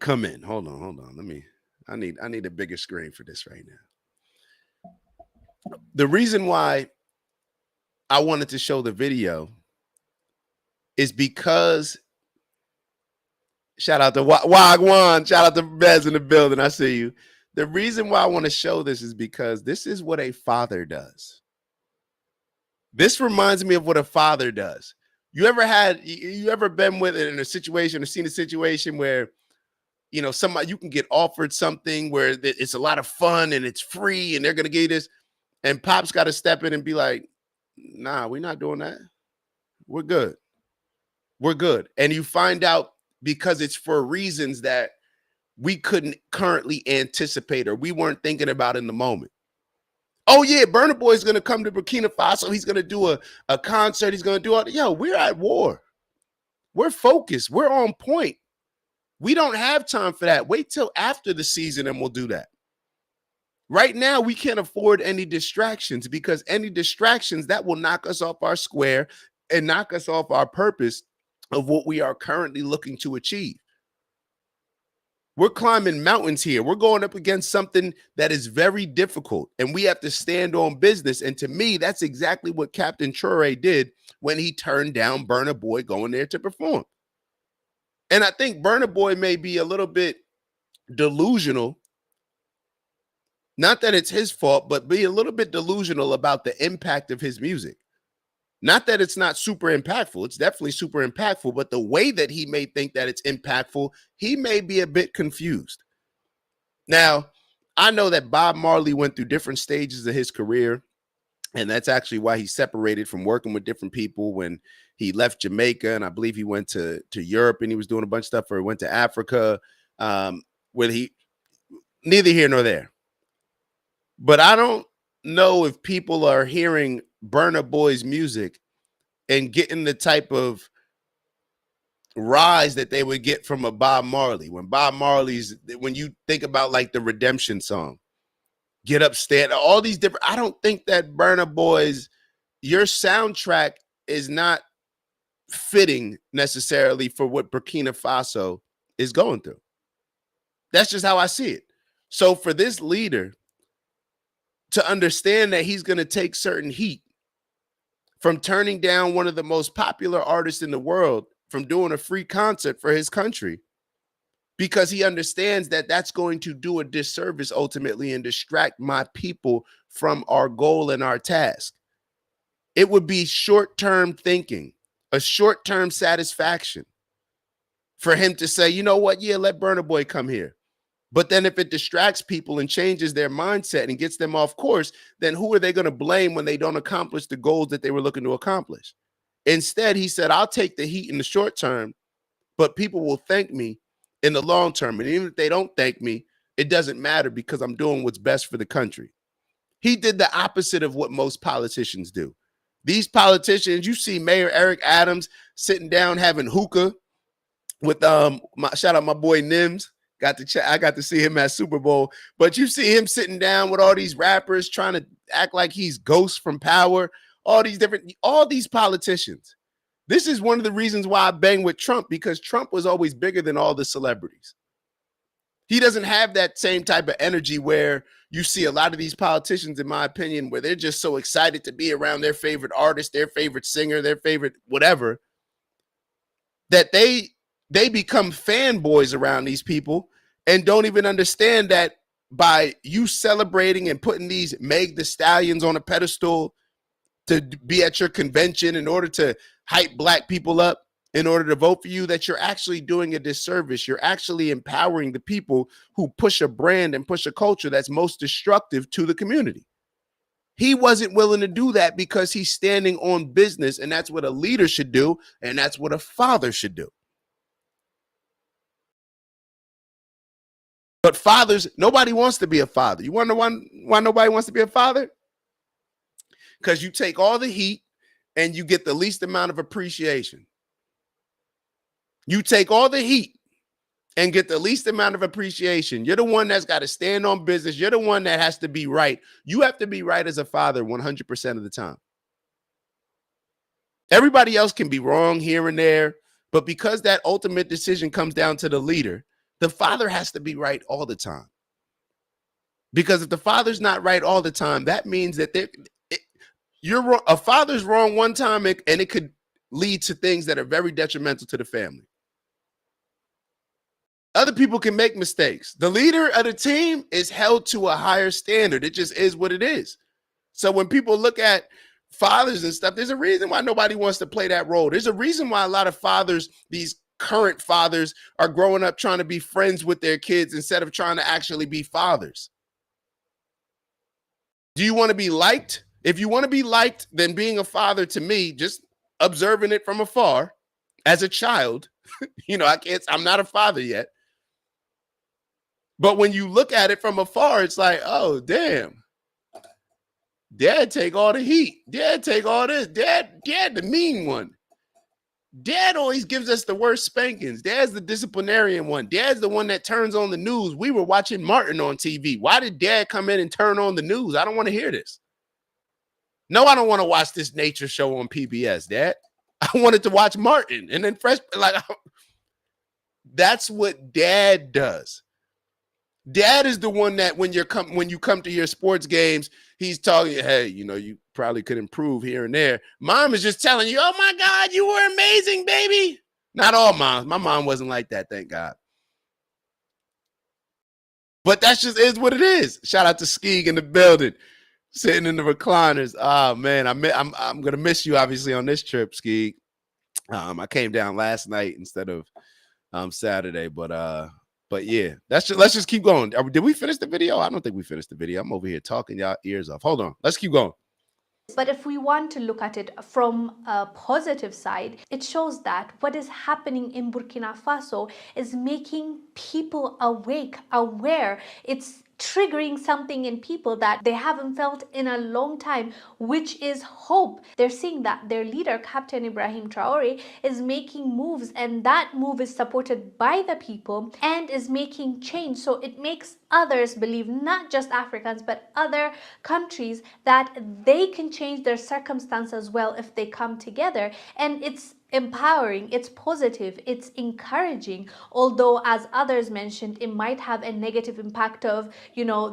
come in. Hold on. I need a bigger screen for this right now. The reason why I wanted to show the video is because shout out to Wagwan, shout out to Bez in the building. I see you. The reason why I want to show this is because this is what a father does. This reminds me of what a father does. You ever been with in a situation or seen a situation where, somebody, you can get offered something where it's a lot of fun and it's free and they're going to give you this, and Pop's got to step in and be like, nah, we're not doing that. We're good. We're good. And you find out because it's for reasons that we couldn't currently anticipate or we weren't thinking about in the moment. Oh, yeah, Burna Boy is going to come to Burkina Faso. He's going to do a concert. He's going to do all. Yo, we're at war. We're focused. We're on point. We don't have time for that. Wait till after the season and we'll do that. Right now, we can't afford any distractions because any distractions that will knock us off our square and knock us off our purpose of what we are currently looking to achieve. We're climbing mountains here. We're going up against something that is very difficult, and we have to stand on business. And to me, that's exactly what Captain Traore did when he turned down Burna Boy going there to perform. And I think Burna Boy may be a little bit delusional. Not that it's his fault, but be a little bit delusional about the impact of his music. Not that it's not super impactful. It's definitely super impactful, but the way that he may think that it's impactful, he may be a bit confused. Now, I know that Bob Marley went through different stages of his career, and that's actually why he separated from working with different people when he left Jamaica, and I believe he went to Europe, and he was doing a bunch of stuff, or he went to Africa, where he, neither here nor there. But I don't know if people are hearing Burna Boy's music and getting the type of rise that they would get from a Bob Marley. When you think about like the Redemption song, Get Up, Stand, all these different, I don't think that Burna Boy's, your soundtrack is not fitting necessarily for what Burkina Faso is going through. That's just how I see it. So for this leader to understand that he's going to take certain heat from turning down one of the most popular artists in the world from doing a free concert for his country, because he understands that that's going to do a disservice ultimately and distract my people from our goal and our task. It would be short-term thinking, a short-term satisfaction for him to say, you know what? Yeah, let Burna Boy come here. But then if it distracts people and changes their mindset and gets them off course, then who are they going to blame when they don't accomplish the goals that they were looking to accomplish? Instead, he said, I'll take the heat in the short term, but people will thank me in the long term. And even if they don't thank me, it doesn't matter because I'm doing what's best for the country. He did the opposite of what most politicians do. These politicians, you see Mayor Eric Adams sitting down having hookah with shout out my boy Nims. I got to see him at Super Bowl, but you see him sitting down with all these rappers trying to act like he's Ghost from Power, all these politicians. This is one of the reasons why I bang with Trump, because Trump was always bigger than all the celebrities. He doesn't have that same type of energy where you see a lot of these politicians, in my opinion, where they're just so excited to be around their favorite artist, their favorite singer, their favorite whatever, that they become fanboys around these people and don't even understand that by you celebrating and putting these Meg Thee Stallions on a pedestal to be at your convention in order to hype black people up, in order to vote for you, that you're actually doing a disservice. You're actually empowering the people who push a brand and push a culture that's most destructive to the community. He wasn't willing to do that because he's standing on business, and that's what a leader should do, and that's what a father should do. But fathers, nobody wants to be a father. You wonder why nobody wants to be a father? Because you take all the heat and you get the least amount of appreciation. You take all the heat and get the least amount of appreciation. You're the one that's got to stand on business. You're the one that has to be right. You have to be right as a father 100% of the time. Everybody else can be wrong here and there, but because that ultimate decision comes down to the leader, the father has to be right all the time. Because if the father's not right all the time, that means that you're wrong. A father's wrong one time, and it could lead to things that are very detrimental to the family. Other people can make mistakes. The leader of the team is held to a higher standard. It just is what it is. So when people look at fathers and stuff, there's a reason why nobody wants to play that role. There's a reason why a lot of fathers, these current fathers, are growing up trying to be friends with their kids instead of trying to actually be fathers. Do you want to be liked? If you want to be liked, then being a father, to me, just observing it from afar as a child, I'm not a father yet. But when you look at it from afar, it's like, oh, damn. Dad take all the heat. Dad take all this. Dad the mean one. Dad always gives us the worst spankings. Dad's the disciplinarian one. Dad's the one that turns on the news. We were watching Martin on TV. Why did Dad come in and turn on the news? I don't want to hear this. No, I don't want to watch this nature show on PBS, Dad. I wanted to watch Martin and then Fresh. Like, that's what dad does. Dad is the one that when you come to your sports games, he's talking, hey, you probably could improve here and there. Mom is just telling you, oh my God, you were amazing, baby. Not all moms. My mom wasn't like that, thank God. But that just is what it is. Shout out to Skeeg in the building, sitting in the recliners. Oh man, I'm gonna miss you obviously on this trip, Skeeg. I came down last night instead of Saturday, but yeah, let's just keep going. Did we finish the video? I don't think we finished the video. I'm over here talking y'all ears off. Hold on. Let's keep going. But if we want to look at it from a positive side, it shows that what is happening in Burkina Faso is making people awake, aware. It's triggering something in people that they haven't felt in a long time, which is hope. They're seeing that their leader, Captain Ibrahim Traore, is making moves, and that move is supported by the people and is making change. So it makes others believe, not just Africans, but other countries, that they can change their circumstance as well if they come together. And it's empowering, it's positive, it's encouraging, although as others mentioned, it might have a negative impact of,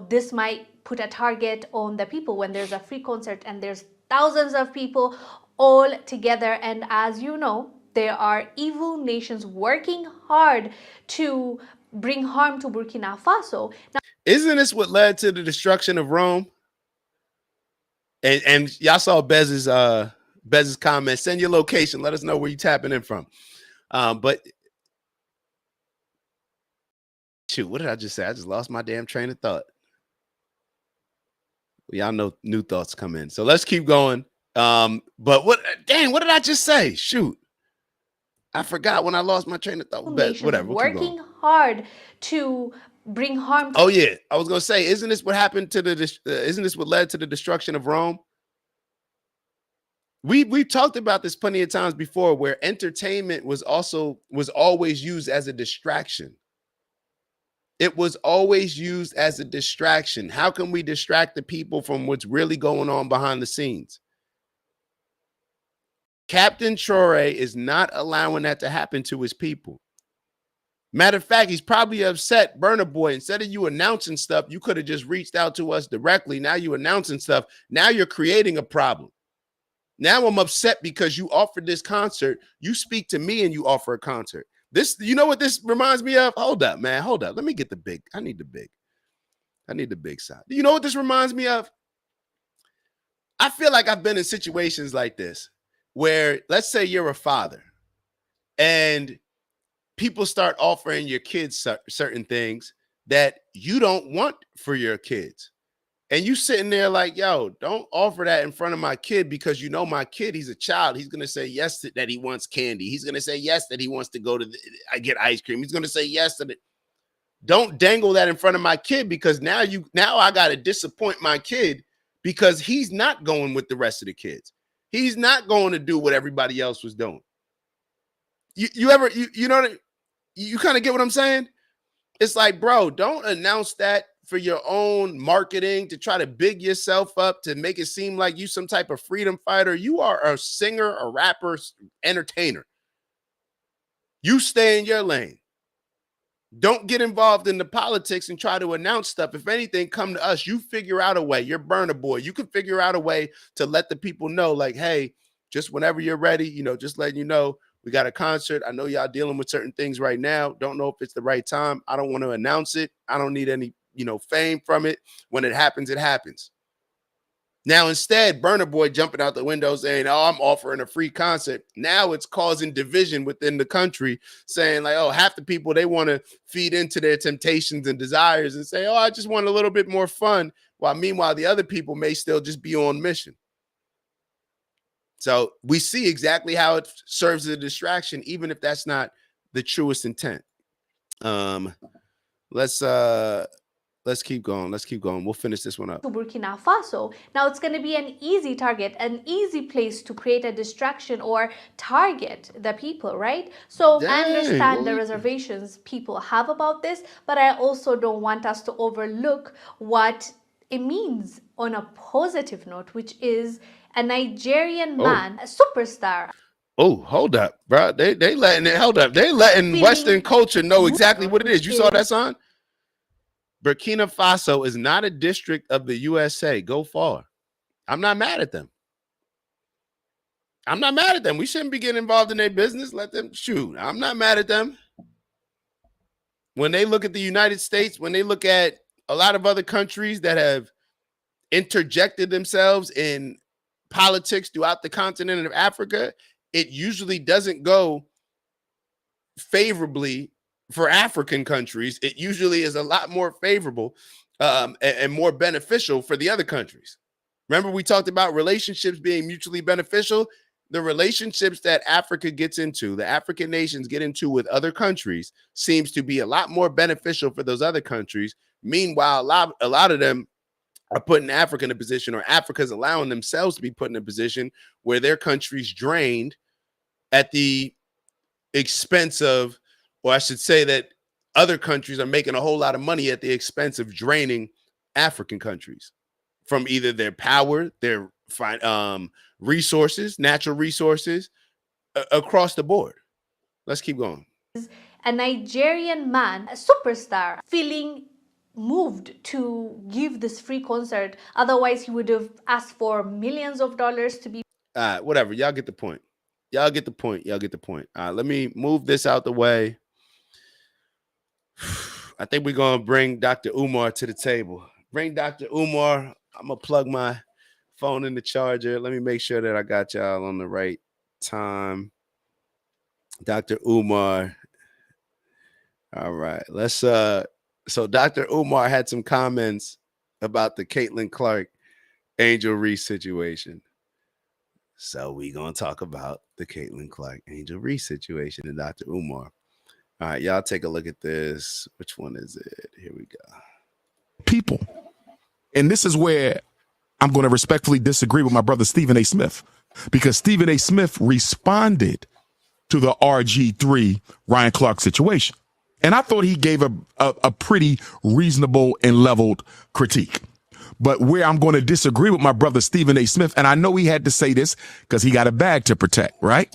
this might put a target on the people when there's a free concert and there's thousands of people all together. And as you know, there are evil nations working hard to bring harm to Burkina Faso. Now, isn't this what led to the destruction of Rome? And y'all saw Bez's comment. Send your location. Let us know where you tapping in from. But shoot, what did I just say? I just lost my damn train of thought. Y'all know new thoughts come in. So let's keep going. But what did I just say? Shoot. I forgot when I lost my train of thought. Whatever. We'll working hard to bring harm. Oh yeah, I was gonna say, isn't this what happened to isn't this what led to the destruction of Rome? We've talked about this plenty of times before, where entertainment was always used as a distraction. It was always used as a distraction. How can we distract the people from what's really going on behind the scenes? Captain Traore is not allowing that to happen to his people. Matter of fact, he's probably upset. Burna Boy, instead of you announcing stuff, you could have just reached out to us directly. Now you're announcing stuff. Now you're creating a problem. Now I'm upset because you offered this concert. You speak to me and you offer a concert. This, you know what this reminds me of? Hold up, man. Hold up. Let me get the big. I need the big side. Do you know what this reminds me of? I feel like I've been in situations like this where, let's say you're a father and people start offering your kids certain things that you don't want for your kids. And you sitting there like, yo, don't offer that in front of my kid, because you know my kid, he's a child. He's going to say yes to that he wants candy. He's going to say yes that he wants to go to get ice cream. He's going to say yes to it. Don't dangle that in front of my kid, because now I got to disappoint my kid because he's not going with the rest of the kids. He's not going to do what everybody else was doing. You know what you kind of get what I'm saying? It's like, bro, don't announce that for your own marketing to try to big yourself up, to make it seem like you some type of freedom fighter. You are a singer, a rapper, entertainer. You stay in your lane. Don't get involved in the politics and try to announce stuff. If anything, come to us. You figure out a way. You're Burna Boy. You can figure out a way to let the people know, like, hey, just whenever you're ready, just letting you know, we got a concert. I know y'all dealing with certain things right now. Don't know if it's the right time. I don't want to announce it. I don't need any, fame from it. When it happens, it happens. Now, instead, Burna Boy jumping out the window saying, oh, I'm offering a free concert. Now it's causing division within the country, saying like, oh, half the people, they want to feed into their temptations and desires and say, oh, I just want a little bit more fun. While meanwhile, the other people may still just be on mission. So we see exactly how it serves as a distraction, even if that's not the truest intent. Let's keep going. We'll finish this one up. To Burkina Faso. Now it's going to be an easy target, an easy place to create a distraction or target the people, right? So I understand the reservations people have about this, but I also don't want us to overlook what it means on a positive note, which is a Nigerian man, a superstar. Oh, hold up, bro. They letting it. Hold up. They letting Western culture know exactly what it is. You saw that, son? Burkina Faso is not a district of the USA. Go far. I'm not mad at them. I'm not mad at them. We shouldn't be getting involved in their business. Let them shoot. I'm not mad at them. When they look at the United States, when they look at a lot of other countries that have interjected themselves in politics throughout the continent of Africa, it usually doesn't go favorably for African countries. It usually is a lot more favorable and more beneficial for the other countries. Remember, we talked about relationships being mutually beneficial. The relationships that Africa gets into, the African nations get into with other countries, seems to be a lot more beneficial for those other countries. Meanwhile, a lot of them are putting Africa in a position, or Africa's allowing themselves to be put in a position where their country's drained at the expense of, or I should say that other countries are making a whole lot of money at the expense of draining African countries from either their power, their resources, natural resources, across the board. Let's keep going. A Nigerian man, a superstar, feeling moved to give this free concert. Otherwise, he would have asked for millions of dollars to be. Whatever. Y'all get the point. Y'all get the point. Y'all get the point. Let me move this out the way. I think we're going to bring Dr. Umar to the table. Bring Dr. Umar. I'm going to plug my phone in the charger. Let me make sure that I got y'all on the right time. Dr. Umar. All right. Let's so Dr. Umar had some comments about the Caitlan Clark Angel Reese situation. So we're going to talk about the Caitlan Clark Angel Reese situation and Dr. Umar. All right, y'all take a look at this. Which one is it? Here we go. People. And this is where I'm going to respectfully disagree with my brother Stephen A. Smith, because Stephen A. Smith responded to the RG3 Ryan Clark situation. And I thought he gave a pretty reasonable and leveled critique. But where I'm going to disagree with my brother Stephen A. Smith, and I know he had to say this because he got a bag to protect, right?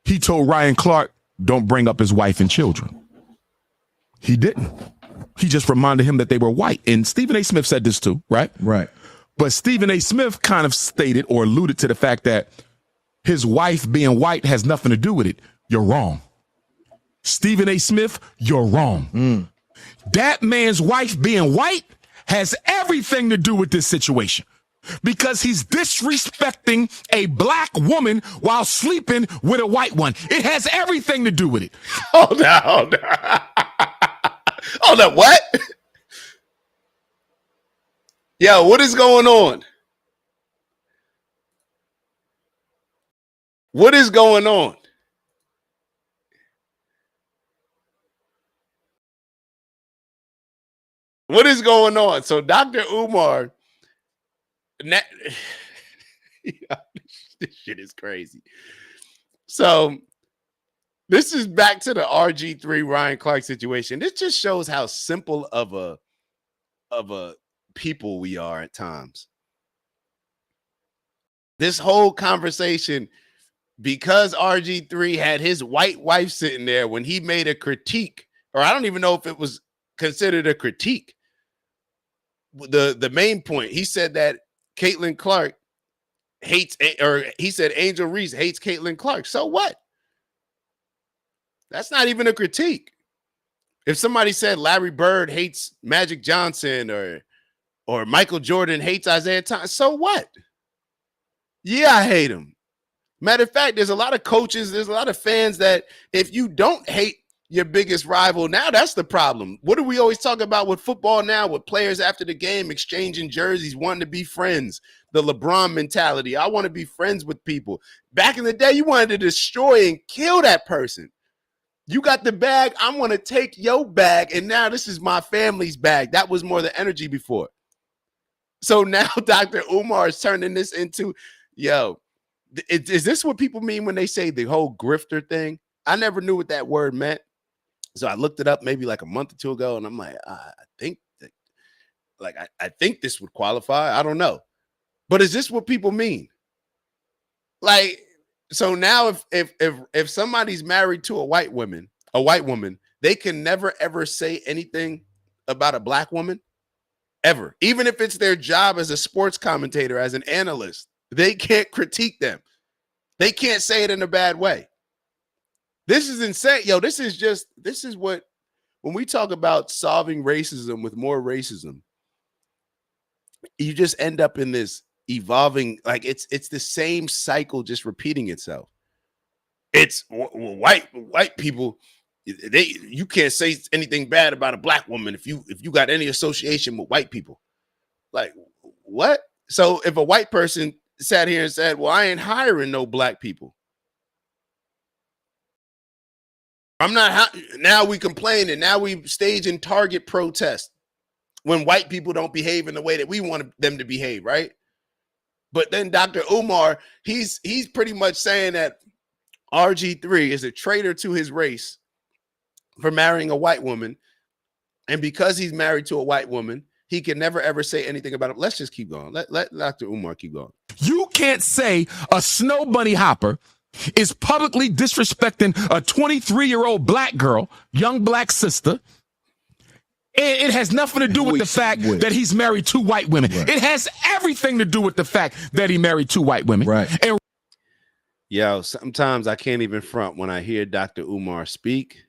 He told Ryan Clark, don't bring up his wife and children. He didn't. He just reminded him that they were white. And Stephen A. Smith said this too, right? Right. But Stephen A. Smith kind of stated or alluded to the fact that his wife being white has nothing to do with it. You're wrong. Stephen A. Smith, you're wrong. That man's wife being white has everything to do with this situation, because he's disrespecting a black woman while sleeping with a white one. It has everything to do with it. Hold on. Hold up, what? Yo, what is going on? What is going on? What is going on? So Dr. Umar, this shit is crazy. So this is back to the RG3 Ryan Clark situation. This just shows how simple of a people we are at times. This whole conversation, because RG3 had his white wife sitting there when he made a critique, or I don't even know if it was considered a critique. The main point, he said that Caitlan Clark hates, or he said Angel Reese hates Caitlan Clark. So what? That's not even a critique. If somebody said Larry Bird hates Magic Johnson, or Michael Jordan hates Isaiah Thomas, so what? Yeah, I hate him. Matter of fact, there's a lot of coaches, there's a lot of fans that if you don't hate your biggest rival, now that's the problem. What do we always talk about with football now, with players after the game exchanging jerseys, wanting to be friends? The LeBron mentality. I want to be friends with people. Back in the day, you wanted to destroy and kill that person. You got the bag, I want to take your bag, and now this is my family's bag. That was more the energy before. So now Dr. Umar is turning this into, yo, is this what people mean when they say the whole grifter thing? I never knew what that word meant. So I looked it up maybe like a month or two ago, and I'm like, I think that, like, I think this would qualify. I don't know. But is this what people mean? Like, So now if somebody's married to a white woman, they can never ever say anything about a black woman ever. Even if it's their job as a sports commentator, as an analyst, they can't critique them. They can't say it in a bad way. This is insane. Yo, this is what, when we talk about solving racism with more racism, you just end up in this evolving, like it's the same cycle just repeating itself. It's white people, you can't say anything bad about a black woman if you got any association with white people. Like, what? So if a white person sat here and said, well, I ain't hiring no black people, I'm not, now we complain, and now we stage and target protest when white people don't behave in the way that we want them to behave, right? But then Dr. Umar, he's pretty much saying that RG3 is a traitor to his race for marrying a white woman. And because he's married to a white woman, he can never, ever say anything about it. Let's just keep going. Let Dr. Umar keep going. You can't say a snow bunny hopper is publicly disrespecting a 23-year-old black girl, young black sister. It has nothing to do with the fact that he's married 2 white women. Right. It has everything to do with the fact that he married 2 white women. Right. And yo, sometimes I can't even front when I hear Dr. Umar speak.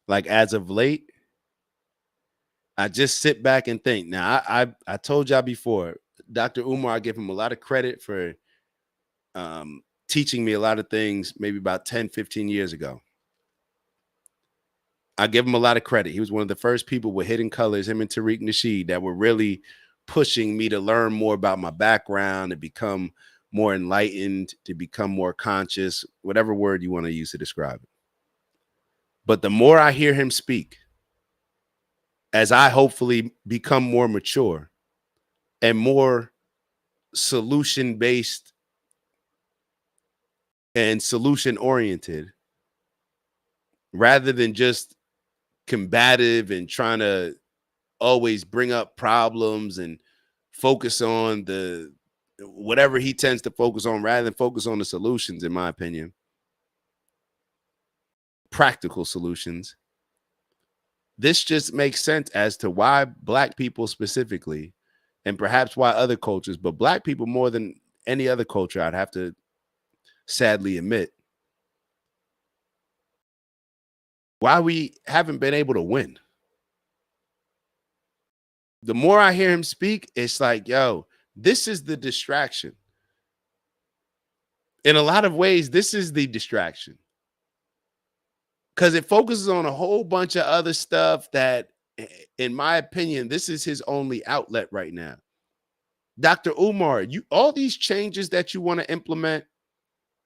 Like, as of late, I just sit back and think. Now, I told y'all before, Dr. Umar, I give him a lot of credit for teaching me a lot of things maybe about 10, 15 years ago. I give him a lot of credit. He was one of the first people with Hidden Colors, him and Tariq Nasheed, that were really pushing me to learn more about my background, to become more enlightened, to become more conscious, whatever word you want to use to describe it. But the more I hear him speak, as I hopefully become more mature and more solution-based and solution-oriented, rather than just combative and trying to always bring up problems and focus on the whatever he tends to focus on, rather than focus on the solutions, in my opinion, practical solutions. This just makes sense as to why black people specifically, and perhaps why other cultures, but black people more than any other culture, I'd have to sadly admit, why we haven't been able to win. The more I hear him speak, it's like, yo, this is the distraction. In a lot of ways, this is the distraction. Because it focuses on a whole bunch of other stuff that, in my opinion, this is his only outlet right now. Dr. Umar, all these changes that you want to implement,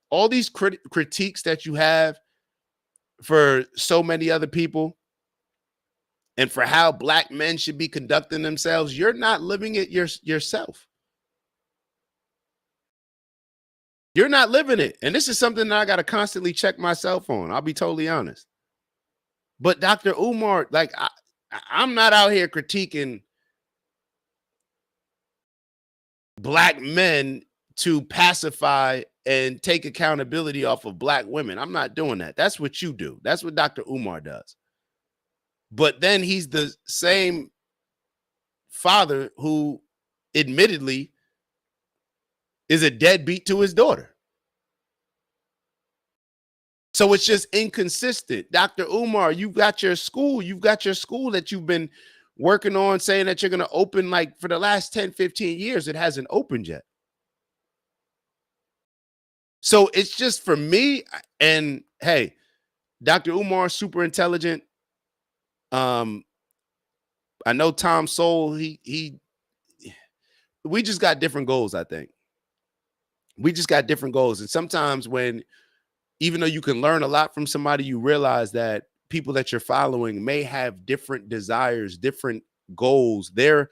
all these critiques that you have for so many other people, and for how black men should be conducting themselves, you're not living it yourself. You're not living it. And this is something that I got to constantly check myself on. I'll be totally honest. But Dr. Umar, like, I'm not out here critiquing black men to pacify and take accountability off of black women. I'm not doing that. That's what you do. That's what Dr. Umar does. But then he's the same father who admittedly is a deadbeat to his daughter. So it's just inconsistent. Dr. Umar, you've got your school that you've been working on, saying that you're going to open, like, for the last 10, 15 years. It hasn't opened yet. So it's just, for me, and hey, Dr. Umar, super intelligent. I know Tom Sowell, we just got different goals, I think. We just got different goals. And sometimes when, even though you can learn a lot from somebody, you realize that people that you're following may have different desires, different goals. Their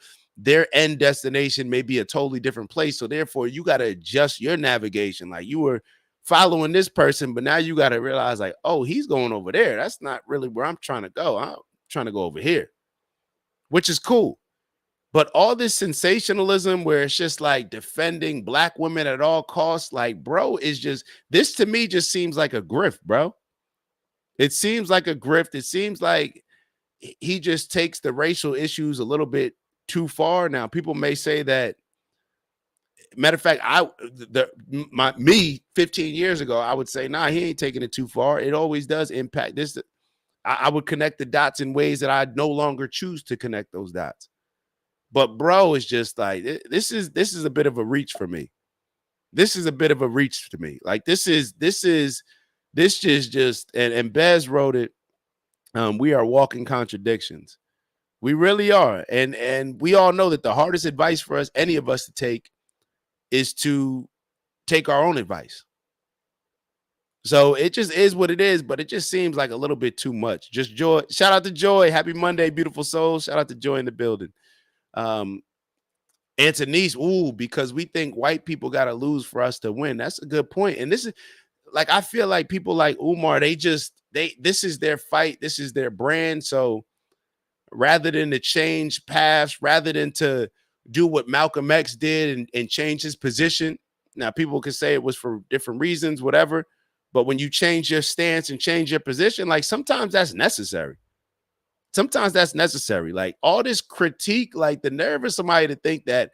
end destination may be a totally different place. So therefore, you got to adjust your navigation. Like, you were following this person, but now you got to realize, like, oh, he's going over there. That's not really where I'm trying to go. I'm trying to go over here, which is cool. But all this sensationalism where it's just like defending black women at all costs, like, bro, is just, this to me just seems like a grift, bro. It seems like a grift. It seems like he just takes the racial issues a little bit too far. Now, people may say that, matter of fact, me 15 years ago, I would say, nah, he ain't taking it too far. It always does impact this. I would connect the dots in ways that I no longer choose to connect those dots. But bro, it's just like, this is a bit of a reach for me. This is a bit of a reach to me. Like this is just, and Bez wrote it. We are walking contradictions. We really are. And we all know that the hardest advice for us, any of us to take, is to take our own advice. So it just is what it is, but it just seems like a little bit too much. Just Joy. Shout out to Joy. Happy Monday, beautiful soul. Shout out to Joy in the building. Antonice, because we think white people got to lose for us to win. That's a good point. And this is like, I feel like people like Umar, this is their fight. This is their brand. So rather than to change paths, rather than to do what Malcolm X did and change his position. Now, people can say it was for different reasons, whatever. But when you change your stance and change your position, like sometimes that's necessary. Sometimes that's necessary. Like all this critique, like the nerve of somebody to think that,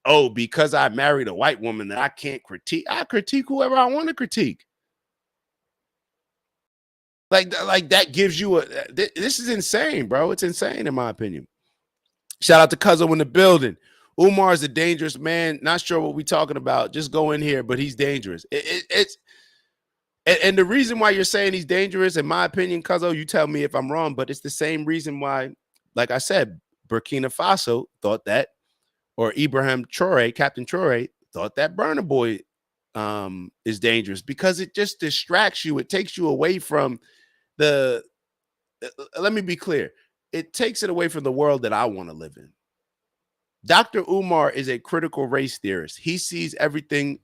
oh, because I married a white woman that I can't critique. I critique whoever I want to critique. Like that gives you this is insane, bro. It's insane in my opinion. Shout out to Cuzzo in the building. Umar is a dangerous man. Not sure what we're talking about. Just go in here, but he's dangerous. And the reason why you're saying he's dangerous, in my opinion, Cuzzo, you tell me if I'm wrong, but it's the same reason why, like I said, Burkina Faso thought that, or Ibrahim Traore, Captain Traore, thought that Burna Boy is dangerous because it just distracts you. It takes you away from let me be clear. It takes it away from the world that I want to live in. Dr. Umar is a critical race theorist. He sees everything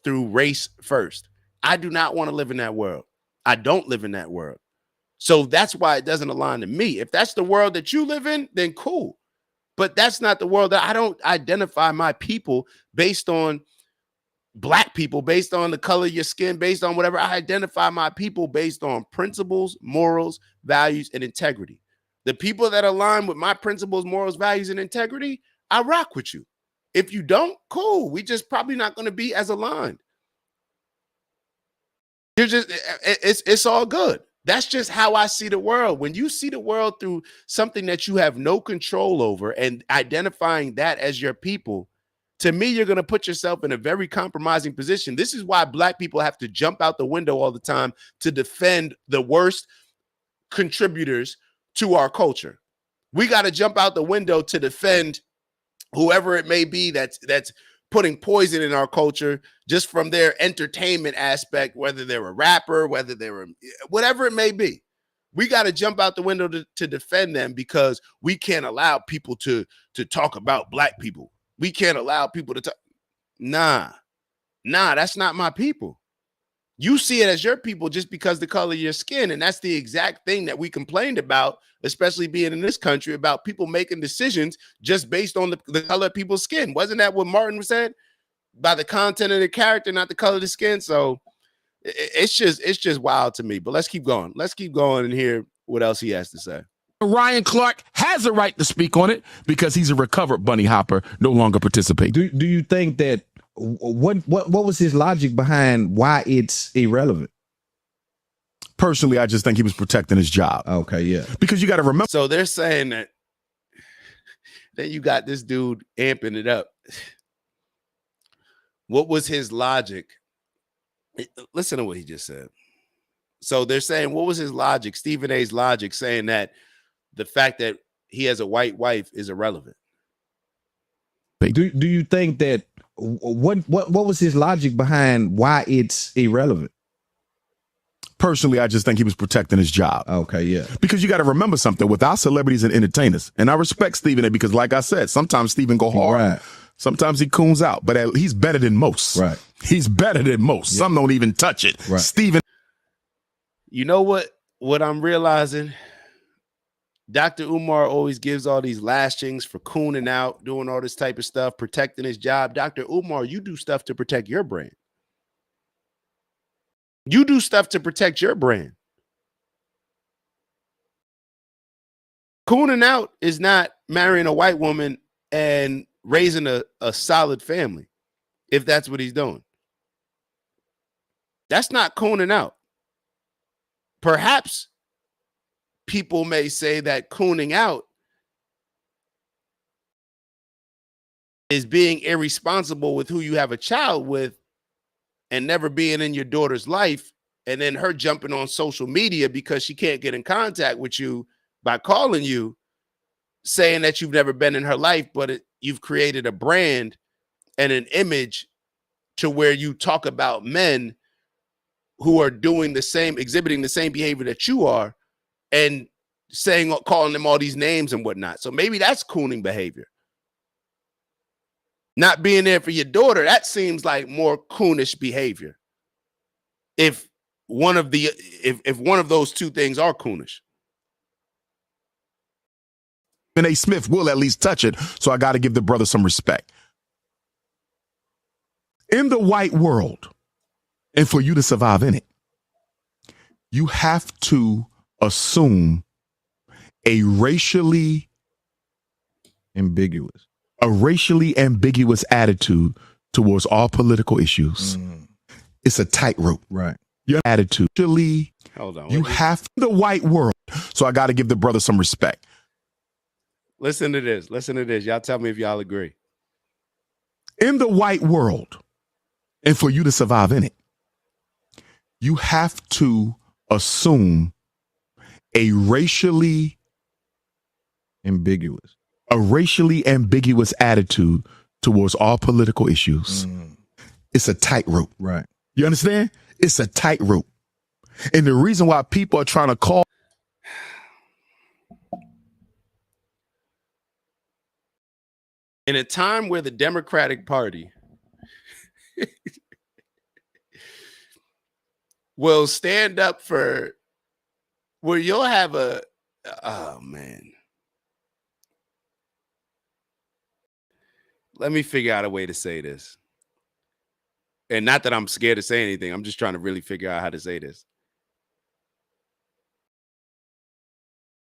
through race first. I do not want to live in that world. I don't live in that world. So that's why it doesn't align to me. If that's the world that you live in, then cool. But that's not the world that I don't identify my people based on black people, based on the color of your skin, based on whatever. I identify my people based on principles, morals, values, and integrity. The people that align with my principles, morals, values, and integrity, I rock with you. If you don't, cool. We just probably not going to be as aligned. It's all good. That's just how I see the world. When you see the world through something that you have no control over and identifying that as your people, to me, you're going to put yourself in a very compromising position. This is why black people have to jump out the window all the time to defend the worst contributors to our culture. We got to jump out the window to defend whoever it may be that's putting poison in our culture just from their entertainment aspect, whether they're a rapper, whether they're whatever it may be. We got to jump out the window to defend them because we can't allow people to talk about black people. We can't allow people to talk. Nah, that's not my people. You see it as your people just because the color of your skin. And that's the exact thing that we complained about, especially being in this country, about people making decisions just based on the color of people's skin. Wasn't that what Martin said? By the content of the character, not the color of the skin. So it's just wild to me. But let's keep going. Let's keep going and hear what else he has to say. Ryan Clark has a right to speak on it because he's a recovered bunny hopper, no longer participating. Do you think that what was his logic behind why it's irrelevant? Personally, I just think he was protecting his job. Okay, yeah. Because you got to remember. So they're saying that then you got this dude amping it up. What was his logic? Listen to what he just said. So they're saying, what was his logic? Stephen A's logic saying that the fact that he has a white wife is irrelevant. Do you think that what was his logic behind why it's irrelevant? Personally, I just think he was protecting his job. Okay, yeah. Because you got to remember something without celebrities and entertainers. And I respect Stephen A because, like I said, sometimes Stephen go hard. Right. Sometimes he coons out, but he's better than most. Right. He's better than most. Yeah. Some don't even touch it. Right. Stephen. You know what I'm realizing? Dr. Umar always gives all these lashings for cooning out, doing all this type of stuff, protecting his job. Dr. Umar, you do stuff to protect your brand. You do stuff to protect your brand. Cooning out is not marrying a white woman and raising a solid family, if that's what he's doing. That's not cooning out. Perhaps people may say that cooning out is being irresponsible with who you have a child with and never being in your daughter's life, and then her jumping on social media because she can't get in contact with you by calling you, saying that you've never been in her life, but you've created a brand and an image to where you talk about men who are doing the same, exhibiting the same behavior that you are, and calling them all these names and whatnot. So maybe that's cooning behavior. Not being there for your daughter, that seems like more coonish behavior. If one of those two things are coonish. And A. Smith will at least touch it, so I got to give the brother some respect. In the white world, and for you to survive in it, you have to assume a racially ambiguous attitude towards all political issues. It's a tightrope. Right. Your attitude. Hold on. You have the white world. So I got to give the brother some respect. Listen to this. Listen to this. Y'all tell me if y'all agree. In the white world, and for you to survive in it, you have to assume a racially ambiguous attitude towards all political issues. It's a tightrope. Right. You understand? It's a tightrope. And the reason why people are trying to call in a time where the Democratic Party will stand up for, where you'll have oh man. Let me figure out a way to say this. And not that I'm scared to say anything. I'm just trying to really figure out how to say this.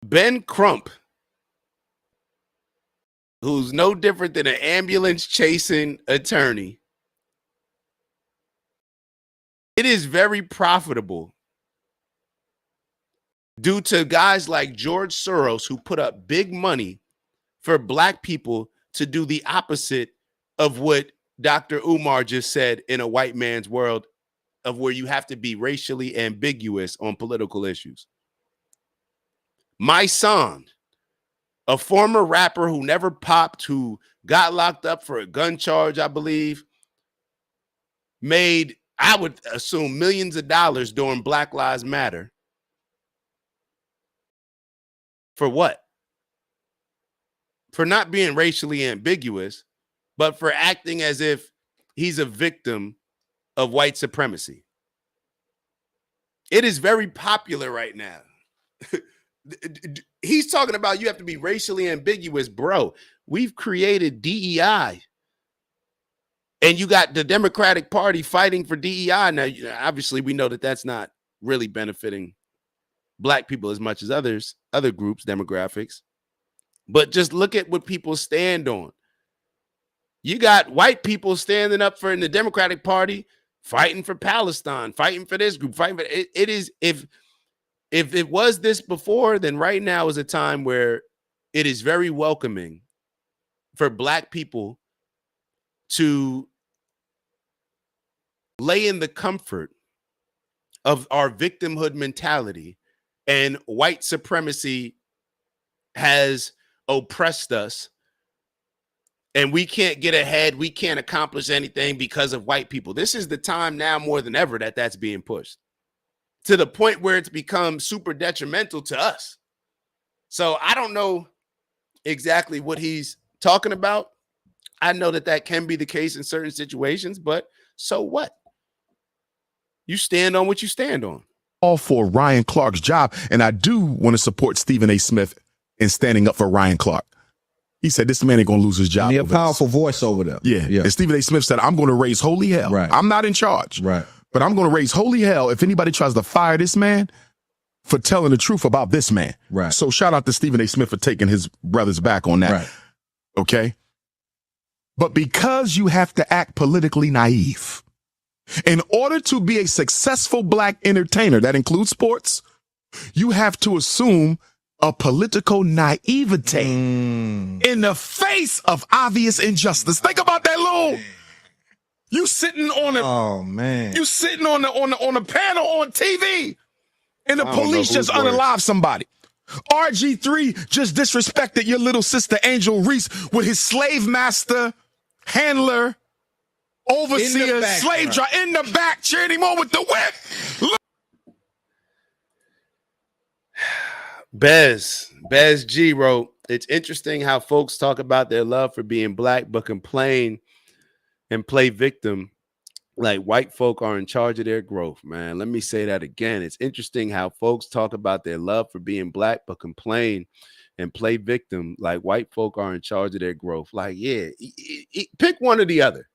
Ben Crump, who's no different than an ambulance chasing attorney, it is very profitable due to guys like George Soros, who put up big money for black people to do the opposite of what Dr. Umar just said in a white man's world, of where you have to be racially ambiguous on political issues. My son, a former rapper who never popped, who got locked up for a gun charge, I believe, made, I would assume, millions of dollars during Black Lives Matter. For what? For not being racially ambiguous, but for acting as if he's a victim of white supremacy. It is very popular right now. He's talking about you have to be racially ambiguous. Bro, we've created DEI. And you got the Democratic Party fighting for DEI. Now, obviously, we know that that's not really benefiting black people as much as other groups, demographics. But just look at what people stand on. You got white people standing up for in the Democratic Party, fighting for Palestine, fighting for this group, fighting for it. It is, if it was this before, then right now is a time where it is very welcoming for black people to lay in the comfort of our victimhood mentality, and white supremacy has oppressed us. And we can't get ahead. We can't accomplish anything because of white people. This is the time now more than ever that that's being pushed to the point where it's become super detrimental to us. So I don't know exactly what he's talking about. I know that that can be the case in certain situations, but so what? You stand on what you stand on. All for Ryan Clark's job. And I do want to support Stephen A. Smith and standing up for Ryan Clark. He said, this man ain't going to lose his job. And he a powerful voice over there. Yeah. And Stephen A. Smith said, I'm going to raise holy hell. Right. I'm not in charge. Right. But I'm going to raise holy hell if anybody tries to fire this man for telling the truth about this man. Right. So shout out to Stephen A. Smith for taking his brother's back on that. Right. Okay? But because you have to act politically naive, in order to be a successful black entertainer, that includes sports, you have to assume a political naivete in the face of obvious injustice. Think about that, Lou. You sitting on a you sitting on the panel on TV, and the police just unalive somebody. RG3 just disrespected your little sister Angel Reese with his slave master, handler, overseer, slave driver in the back, cheering him on with the whip. Look. Bez G wrote, it's interesting how folks talk about their love for being black, but complain and play victim like white folk are in charge of their growth, man. Let me say that again. It's interesting how folks talk about their love for being black, but complain and play victim like white folk are in charge of their growth. Like, yeah, pick one or the other.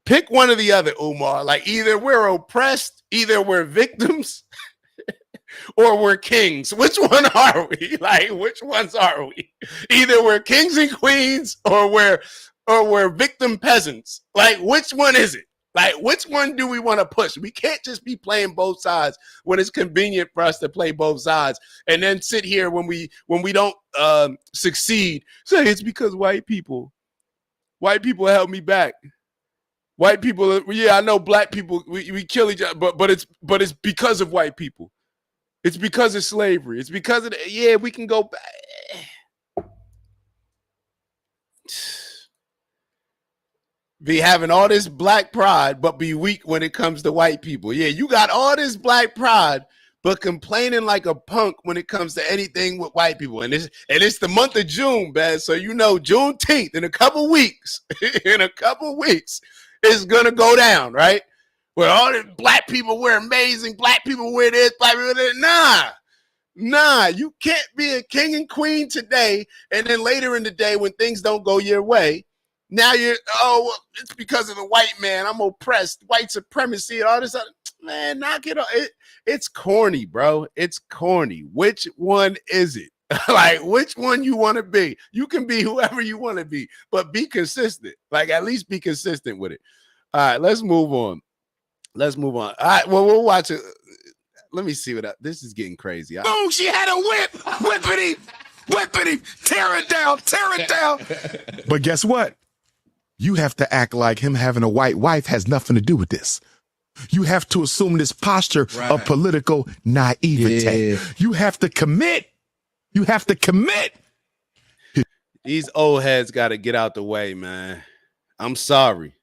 Pick one or the other, Umar. Like, either we're oppressed, either we're victims, or we're kings. Which one are we? Like, which ones are we? Either we're kings and queens, or we're victim peasants. Like, which one is it? Like, which one do we want to push? We can't just be playing both sides when it's convenient for us to play both sides, and then sit here when we don't succeed, say it's because white people held me back. White people, yeah, I know black people, we kill each other, but it's because of white people. It's because of slavery. It's because of yeah, we can go back. Be having all this black pride, but be weak when it comes to white people. Yeah, you got all this black pride, but complaining like a punk when it comes to anything with white people. And it's the month of June, man. So you know Juneteenth in a couple weeks, it's gonna go down, right? Where all the black people wear amazing, black people wear this, black people wear that. Nah, you can't be a king and queen today, and then later in the day when things don't go your way, now you're, it's because of the white man, I'm oppressed, white supremacy, and all this other. Man, knock it off. It's corny, bro. It's corny. Which one is it? Like, which one you want to be? You can be whoever you want to be, but be consistent. Like, at least be consistent with it. All right, let's move on. All right, well, we'll watch it. Let me see this is getting crazy. Boom, she had a whipping him, tear it down. But guess what? You have to act like him having a white wife has nothing to do with this. You have to assume this posture of political naivete. Yeah. You have to commit. These old heads got to get out the way, man. I'm sorry.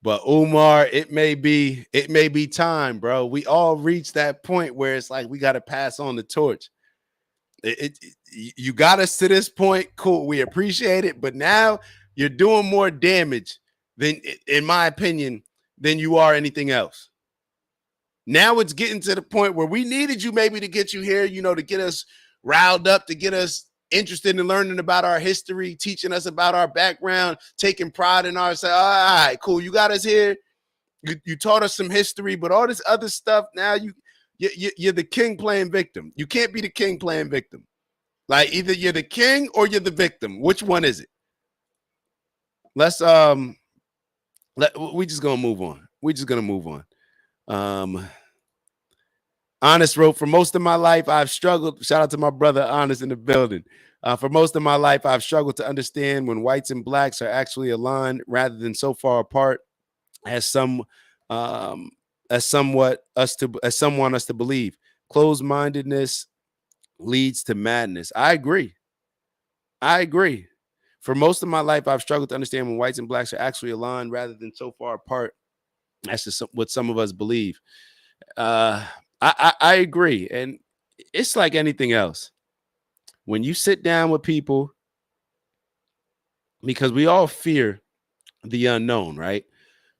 But Umar, it may be time, bro. We all reach that point where it's like we got to pass on the torch. You got us to this point, cool. We appreciate it, but now you're doing more damage than, in my opinion, than you are anything else. Now it's getting to the point where we needed you maybe to get you here, to get us riled up, to get us interested in learning about our history, teaching us about our background, taking pride in ourselves. All right, cool. You got us here. You taught us some history, but all this other stuff, now you're the king playing victim. You can't be the king playing victim. Like, either you're the king or you're the victim. Which one is it? We just gonna move on. Honest wrote, for most of my life, I've struggled. Shout out to my brother, Honest, in the building. For most of my life, I've struggled to understand when whites and blacks are actually aligned rather than so far apart as some want us to believe. Closed-mindedness leads to madness. I agree. For most of my life, I've struggled to understand when whites and blacks are actually aligned rather than so far apart as to what some of us believe. I agree. And it's like anything else. When you sit down with people, because we all fear the unknown, right?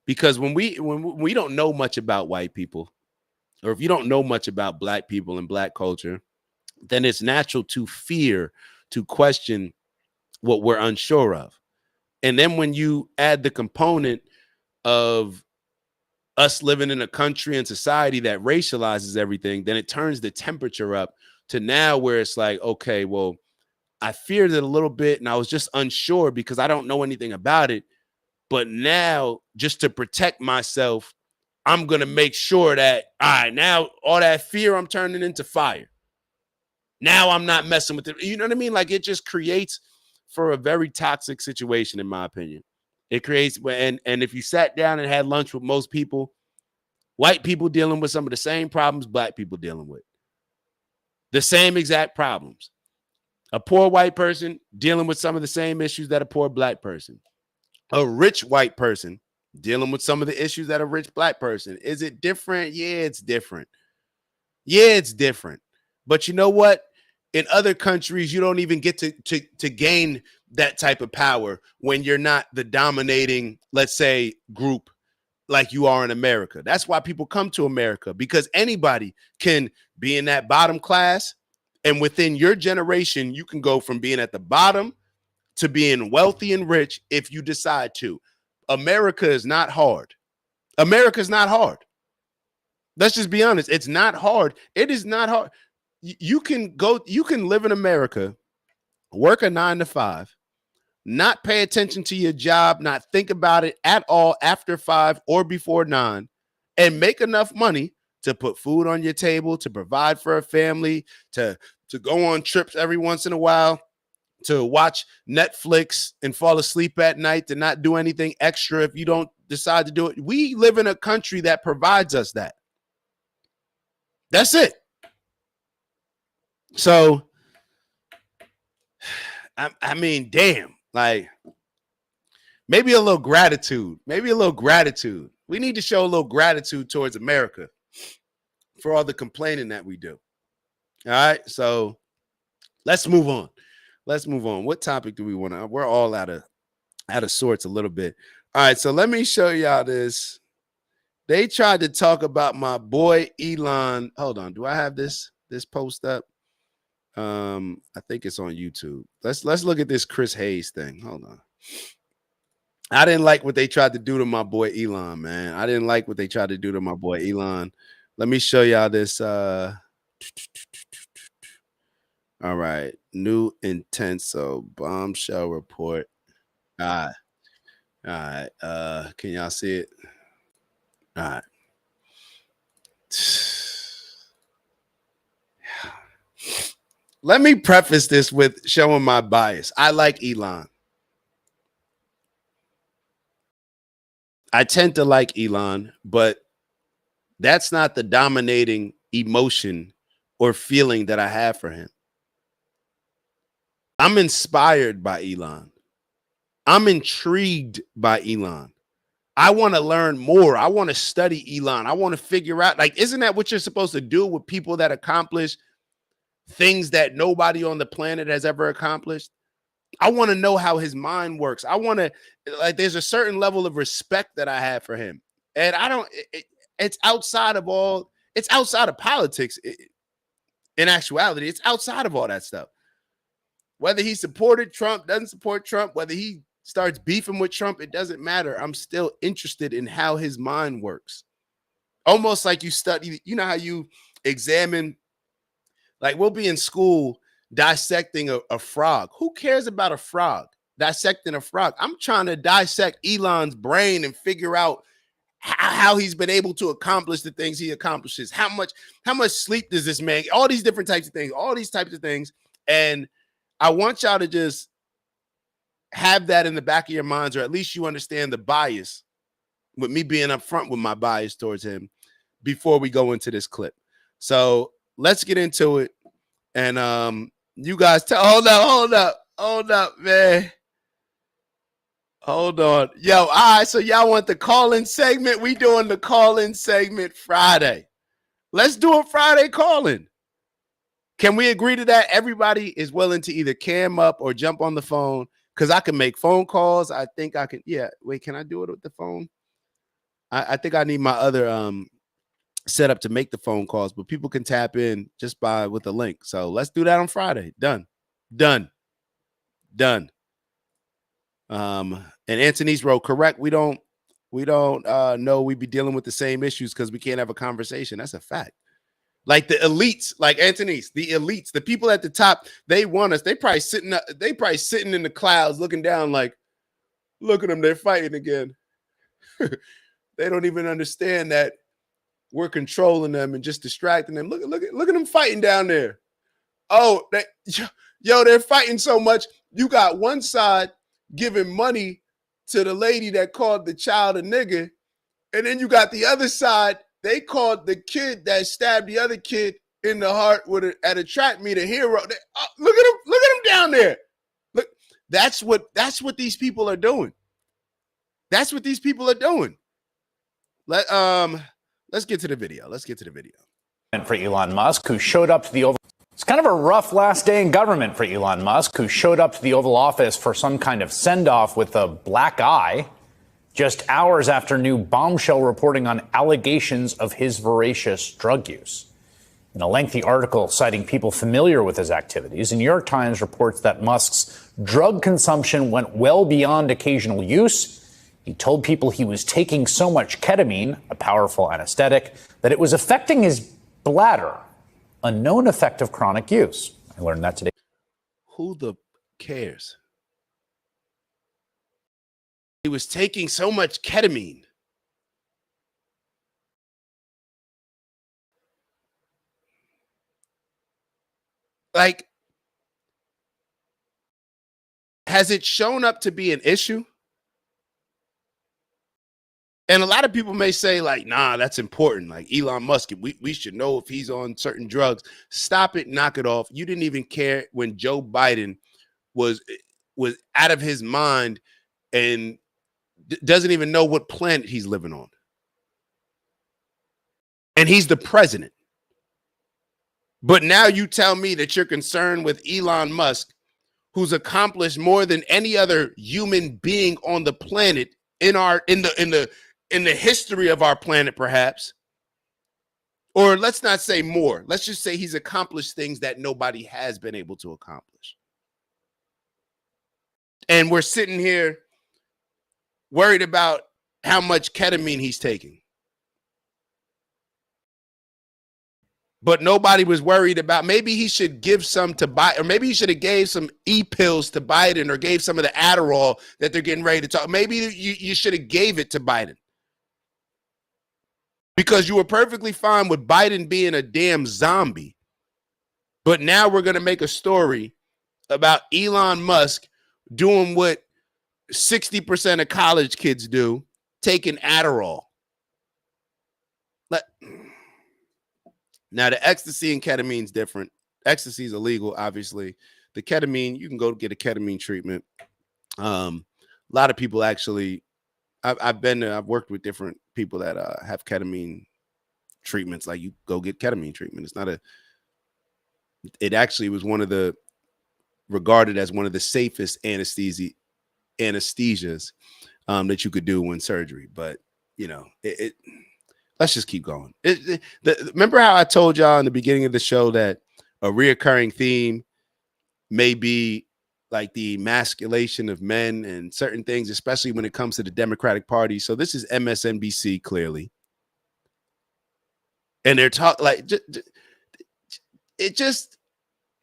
Because when we don't know much about white people, or if you don't know much about black people and black culture, then it's natural to fear, to question what we're unsure of. And then when you add the component of us living in a country and society that racializes everything, then it turns the temperature up to now where it's like, okay, well, I feared it a little bit and I was just unsure because I don't know anything about it. But now, just to protect myself, I'm going to make sure that, all right, now all that fear I'm turning into fire. Now I'm not messing with it. You know what I mean? Like, it just creates for a very toxic situation, in my opinion. It creates, and if you sat down and had lunch with most people, white people dealing with some of the same problems black people dealing with. The same exact problems. A poor white person dealing with some of the same issues that a poor black person. A rich white person dealing with some of the issues that a rich black person. Is it different? Yeah, it's different. Yeah, it's different. But you know what? In other countries, you don't even get to gain that type of power when you're not the dominating, let's say, group like you are in America. That's why people come to America, because anybody can be in that bottom class. And within your generation, you can go from being at the bottom to being wealthy and rich if you decide to. America is not hard. America is not hard. Let's just be honest. It's not hard. It is not hard. You can live in America, work a 9 to 5, not pay attention to your job, not think about it at all after 5 or before 9, and make enough money to put food on your table, to provide for a family, to go on trips every once in a while, to watch Netflix and fall asleep at night, to not do anything extra if you don't decide to do it. We live in a country that provides us that. That's it. So, I mean, damn, like, maybe a little gratitude. Maybe a little gratitude. We need to show a little gratitude towards America for all the complaining that we do. All right, so let's move on. Let's move on. What topic do we want to? We're all out of sorts a little bit. All right, so let me show y'all this. They tried to talk about my boy Elon. Hold on, do I have this post up? I think it's on YouTube. Let's look at this Chris Hayes thing. Hold on. I didn't like what they tried to do to my boy Elon, man. I didn't like what they tried to do to my boy Elon. Let me show y'all this. All right, new intenso bombshell report. All right. Can y'all see it? All right. Let me preface this with showing my bias. I like Elon. I tend to like Elon, but that's not the dominating emotion or feeling that I have for him. I'm inspired by Elon. I'm intrigued by Elon. I want to learn more. I want to study Elon. I want to figure out, like, isn't that what you're supposed to do with people that accomplish things that nobody on the planet has ever accomplished? I want to know how his mind works. I want to, like, there's a certain level of respect that I have for him. And I don't, it's outside of politics. In actuality, it's outside of all that stuff. Whether he supported Trump, doesn't support Trump, whether he starts beefing with Trump, it doesn't matter. I'm still interested in how his mind works. Almost like you study, you know how you examine, like, we'll be in school dissecting a frog. Who cares about a frog? Dissecting a frog. I'm trying to dissect Elon's brain and figure out how he's been able to accomplish the things he accomplishes. How much sleep does this man? All these different types of things. And I want y'all to just have that in the back of your minds, or at least you understand the bias, with me being upfront with my bias towards him before we go into this clip. So let's get into it. And you guys hold up, man. Hold on. Yo, all right, so y'all want the call-in segment? We doing the call-in segment Friday. Let's do a Friday call-in. Can we agree to that? Everybody is willing to either cam up or jump on the phone, because I can make phone calls. I think I can. Yeah. Wait, can I do it with the phone? I think I need my other set up to make the phone calls, but people can tap in just with the link. So let's do that on Friday. Done. And Anthony's wrote, correct. We don't know we be dealing with the same issues because we can't have a conversation. That's a fact. Like the elites, like Anthony's, the elites, the people at the top, they want us. They probably sitting in the clouds looking down like, look at them, they're fighting again. They don't even understand that we're controlling them and just distracting them. Look at them fighting down there. Oh, they're fighting so much. You got one side giving money to the lady that called the child a nigga, and then you got the other side. They called the kid that stabbed the other kid in the heart at a track meet a hero. Look at him down there. Look, that's what these people are doing. That's what these people are doing. Let's get to the video. And for Elon Musk, who showed up to the Oval. It's kind of a rough last day in government for Elon Musk, who showed up to the Oval Office for some kind of send-off with a black eye, just hours after new bombshell reporting on allegations of his voracious drug use. In a lengthy article citing people familiar with his activities, the New York Times reports that Musk's drug consumption went well beyond occasional use. He told people he was taking so much ketamine, a powerful anesthetic, that it was affecting his bladder, a known effect of chronic use. I learned that today. Who the cares? He was taking so much ketamine. Like, has it shown up to be an issue? And a lot of people may say, like, nah, that's important. Like Elon Musk, we should know if he's on certain drugs. Stop it, knock it off. You didn't even care when Joe Biden was out of his mind and doesn't even know what planet he's living on. And he's the president. But now you tell me that you're concerned with Elon Musk, who's accomplished more than any other human being on the planet in the history of our planet, perhaps. Or let's not say more. Let's just say he's accomplished things that nobody has been able to accomplish. And we're sitting here worried about how much ketamine he's taking. But nobody was worried about, maybe he should give some to Biden, or maybe he should have gave some e-pills to Biden, or gave some of the Adderall that they're getting ready to talk. Maybe you should have gave it to Biden. Because you were perfectly fine with Biden being a damn zombie. But now we're going to make a story about Elon Musk doing what 60% of college kids do, taking Adderall. Now, the ecstasy and ketamine is different. Ecstasy is illegal, obviously. The ketamine, you can go get a ketamine treatment. A lot of people actually, I've worked with different people that have ketamine treatments. Like, you go get ketamine treatment. It actually was regarded as one of the safest anesthesias that you could do when surgery. But, let's just keep going. Remember how I told y'all in the beginning of the show that a reoccurring theme may be like the emasculation of men and certain things, especially when it comes to the Democratic Party. So this is MSNBC, clearly. And they're talking like,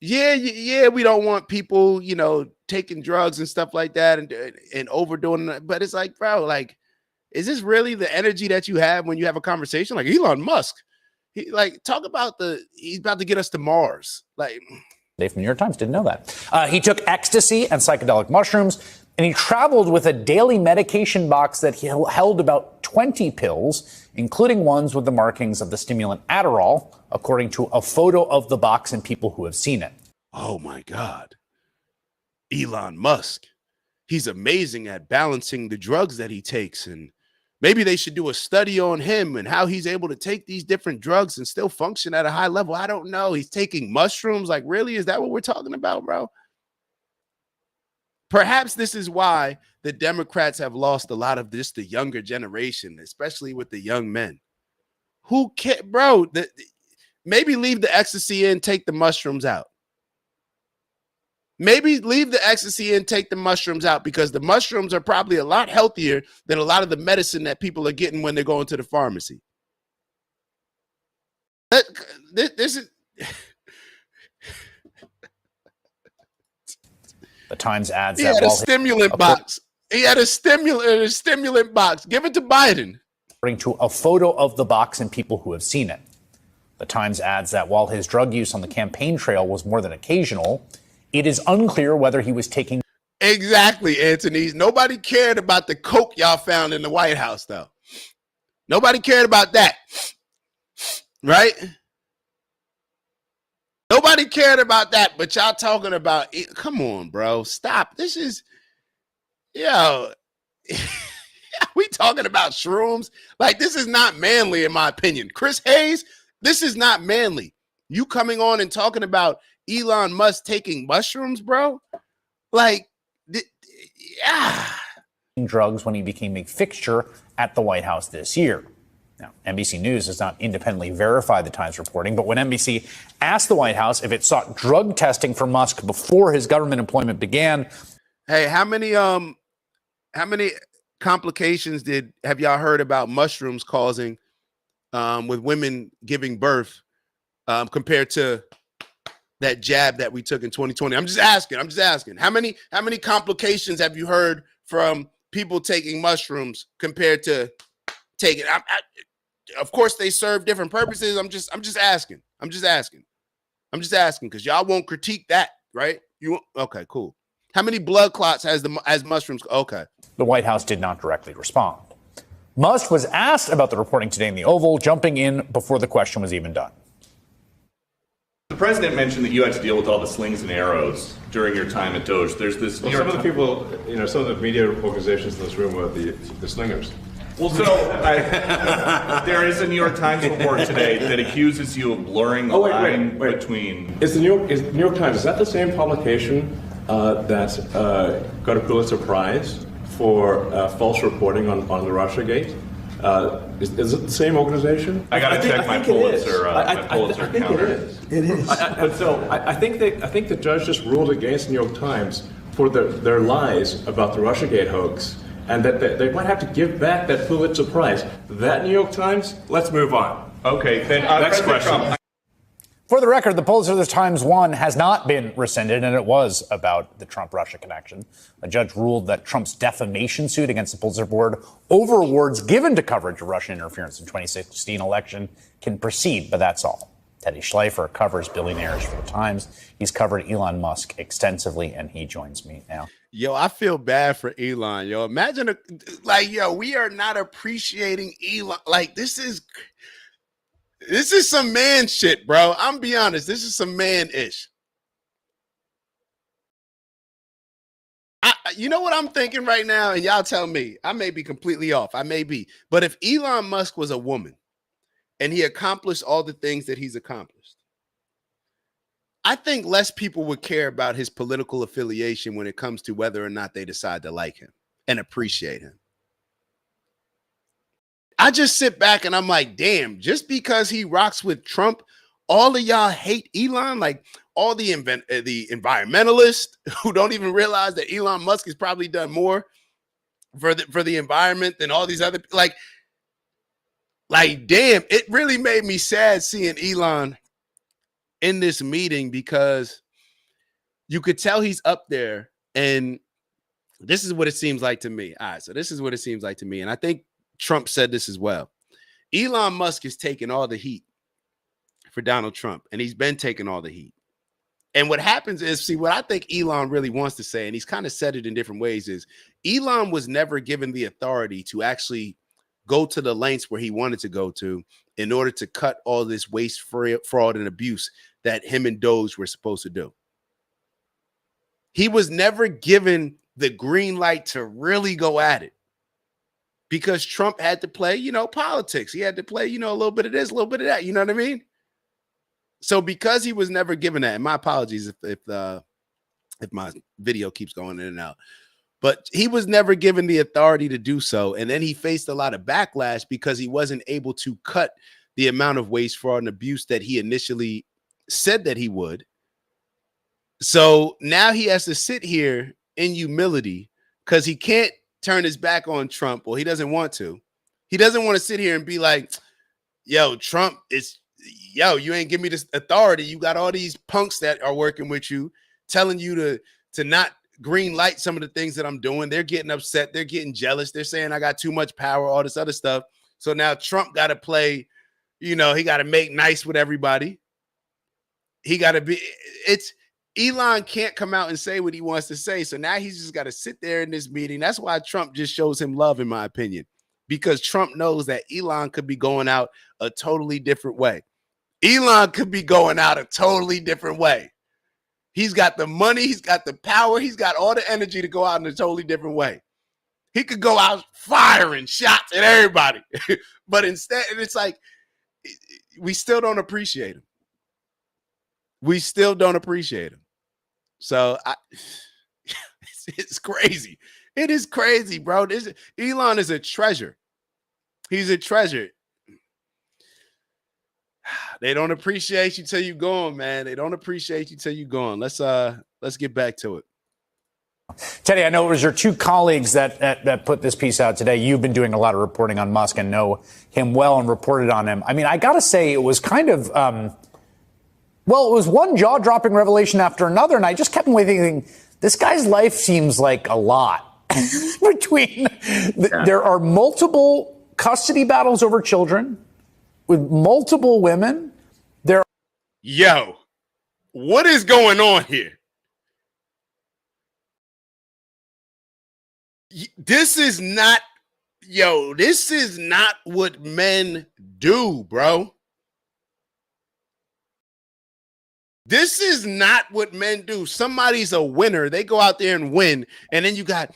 we don't want people, taking drugs and stuff like that and overdoing it. But it's like, bro, like, is this really the energy that you have when you have a conversation? Like Elon Musk, he's about to get us to Mars. Like, Dave from New York Times didn't know that. He took ecstasy and psychedelic mushrooms, and he traveled with a daily medication box that held about 20 pills, including ones with the markings of the stimulant Adderall, according to a photo of the box and people who have seen it. Oh my God. Elon Musk. He's amazing at balancing the drugs that he takes, and maybe they should do a study on him and how he's able to take these different drugs and still function at a high level. I don't know. He's taking mushrooms. Like, really? Is that what we're talking about, bro? Perhaps this is why the Democrats have lost a lot of the younger generation, especially with the young men Who can, bro? Maybe leave the ecstasy in, take the mushrooms out. Maybe leave the ecstasy in, take the mushrooms out, because the mushrooms are probably a lot healthier than a lot of the medicine that people are getting when they're going to the pharmacy. This is... The Times adds he that had a stimulant box. He had a stimulant box. Give it to Biden. According to a photo of the box and people who have seen it. The Times adds that while his drug use on the campaign trail was more than occasional, it is unclear whether he was taking... Exactly, Anthony. Nobody cared about the coke y'all found in the White House, though. Nobody cared about that. Right? Nobody cared about that, but y'all talking about it. Come on, bro. Stop. This is... Yo... we talking about shrooms? Like, this is not manly, in my opinion. Chris Hayes, this is not manly. You coming on and talking about Elon Musk taking mushrooms, bro? Like, yeah. Drugs when he became a fixture at the White House this year. Now, NBC News does not independently verify the Times reporting, but when NBC asked the White House if it sought drug testing for Musk before his government employment began. Hey, how many complications have y'all heard about mushrooms causing with women giving birth compared to that jab that we took in 2020? I'm just asking. How many complications have you heard from people taking mushrooms compared to taking? Of course, they serve different purposes. I'm just asking because y'all won't critique that, right? Okay, cool. How many blood clots has mushrooms? Okay. The White House did not directly respond. Musk was asked about the reporting today in the Oval, jumping in before the question was even done. The president mentioned that you had to deal with all the slings and arrows during your time at Doge. There's this. Well, some of the people, some of the media organizations in this room are the slingers. Well, so there is a New York Times report today that accuses you of blurring the line between. Is the New York Times, is that the same publication that got a Pulitzer Prize for false reporting on the Russiagate? Is it the same organization? I got to check my Pulitzer. My Pulitzer counter. It is. I think the judge just ruled against the New York Times for their lies about the Russiagate hoax, and that they might have to give back that Pulitzer Prize. That New York Times. Let's move on. Okay. Then next question. For the record, the Pulitzer Times one has not been rescinded, and it was about the Trump-Russia connection. A judge ruled that Trump's defamation suit against the Pulitzer Board over awards given to coverage of Russian interference in the 2016 election can proceed, but that's all. Teddy Schleifer covers billionaires for the Times. He's covered Elon Musk extensively, and he joins me now. Yo, I feel bad for Elon. Yo, imagine, we are not appreciating Elon. Like, this is some man shit, bro. I'm be honest. This is some man-ish. You know what I'm thinking right now? And y'all tell me. I may be completely off. I may be. But if Elon Musk was a woman and he accomplished all the things that he's accomplished, I think less people would care about his political affiliation when it comes to whether or not they decide to like him and appreciate him. I just sit back and I'm like, damn, just because he rocks with Trump, all of y'all hate Elon, like all the environmentalists who don't even realize that Elon Musk has probably done more for the environment than all these other, like damn, it really made me sad seeing Elon in this meeting, because you could tell he's up there, and this is what it seems like to me. All right, so this is what it seems like to me, and I think Trump said this as well. Elon Musk is taking all the heat for Donald Trump, and he's been taking all the heat. And what happens is, see, what I think Elon really wants to say, and he's kind of said it in different ways, is Elon was never given the authority to actually go to the lengths where he wanted to go to in order to cut all this waste, fraud, and abuse that him and Doge were supposed to do. He was never given the green light to really go at it, because Trump had to play, politics. He had to play, a little bit of this, a little bit of that. You know what I mean? So because he was never given that, and my apologies if my video keeps going in and out, but he was never given the authority to do so. And then he faced a lot of backlash because he wasn't able to cut the amount of waste, fraud, and abuse that he initially said that he would. So now he has to sit here in humility because he can't turn his back on Trump, or he doesn't want to. He doesn't want to sit here and be like, yo, Trump is, yo, you ain't give me this authority. You got all these punks that are working with you telling you to not green light some of the things that I'm doing. They're getting upset. They're getting jealous. They're saying I got too much power, all this other stuff. So now Trump got to play, he got to make nice with everybody. He got to be, Elon can't come out and say what he wants to say. So now he's just got to sit there in this meeting. That's why Trump just shows him love, in my opinion, because Trump knows that Elon could be going out a totally different way. Elon could be going out a totally different way. He's got the money. He's got the power. He's got all the energy to go out in a totally different way. He could go out firing shots at everybody. But instead, it's like, we still don't appreciate him. We still don't appreciate him. So it's crazy. It is crazy, bro. Elon is a treasure. He's a treasure. They don't appreciate you till you gone, man. They don't appreciate you till you gone. Let's get back to it. Teddy, I know it was your two colleagues that put this piece out today. You've been doing a lot of reporting on Musk and know him well and reported on him. I mean, I got to say, it was kind of, it was one jaw-dropping revelation after another, and I just kept thinking, this guy's life seems like a lot. There are multiple custody battles over children with multiple women. Yo, what is going on here? This is not what men do, bro. This is not what men do. Somebody's a winner. They go out there and win. And then you got,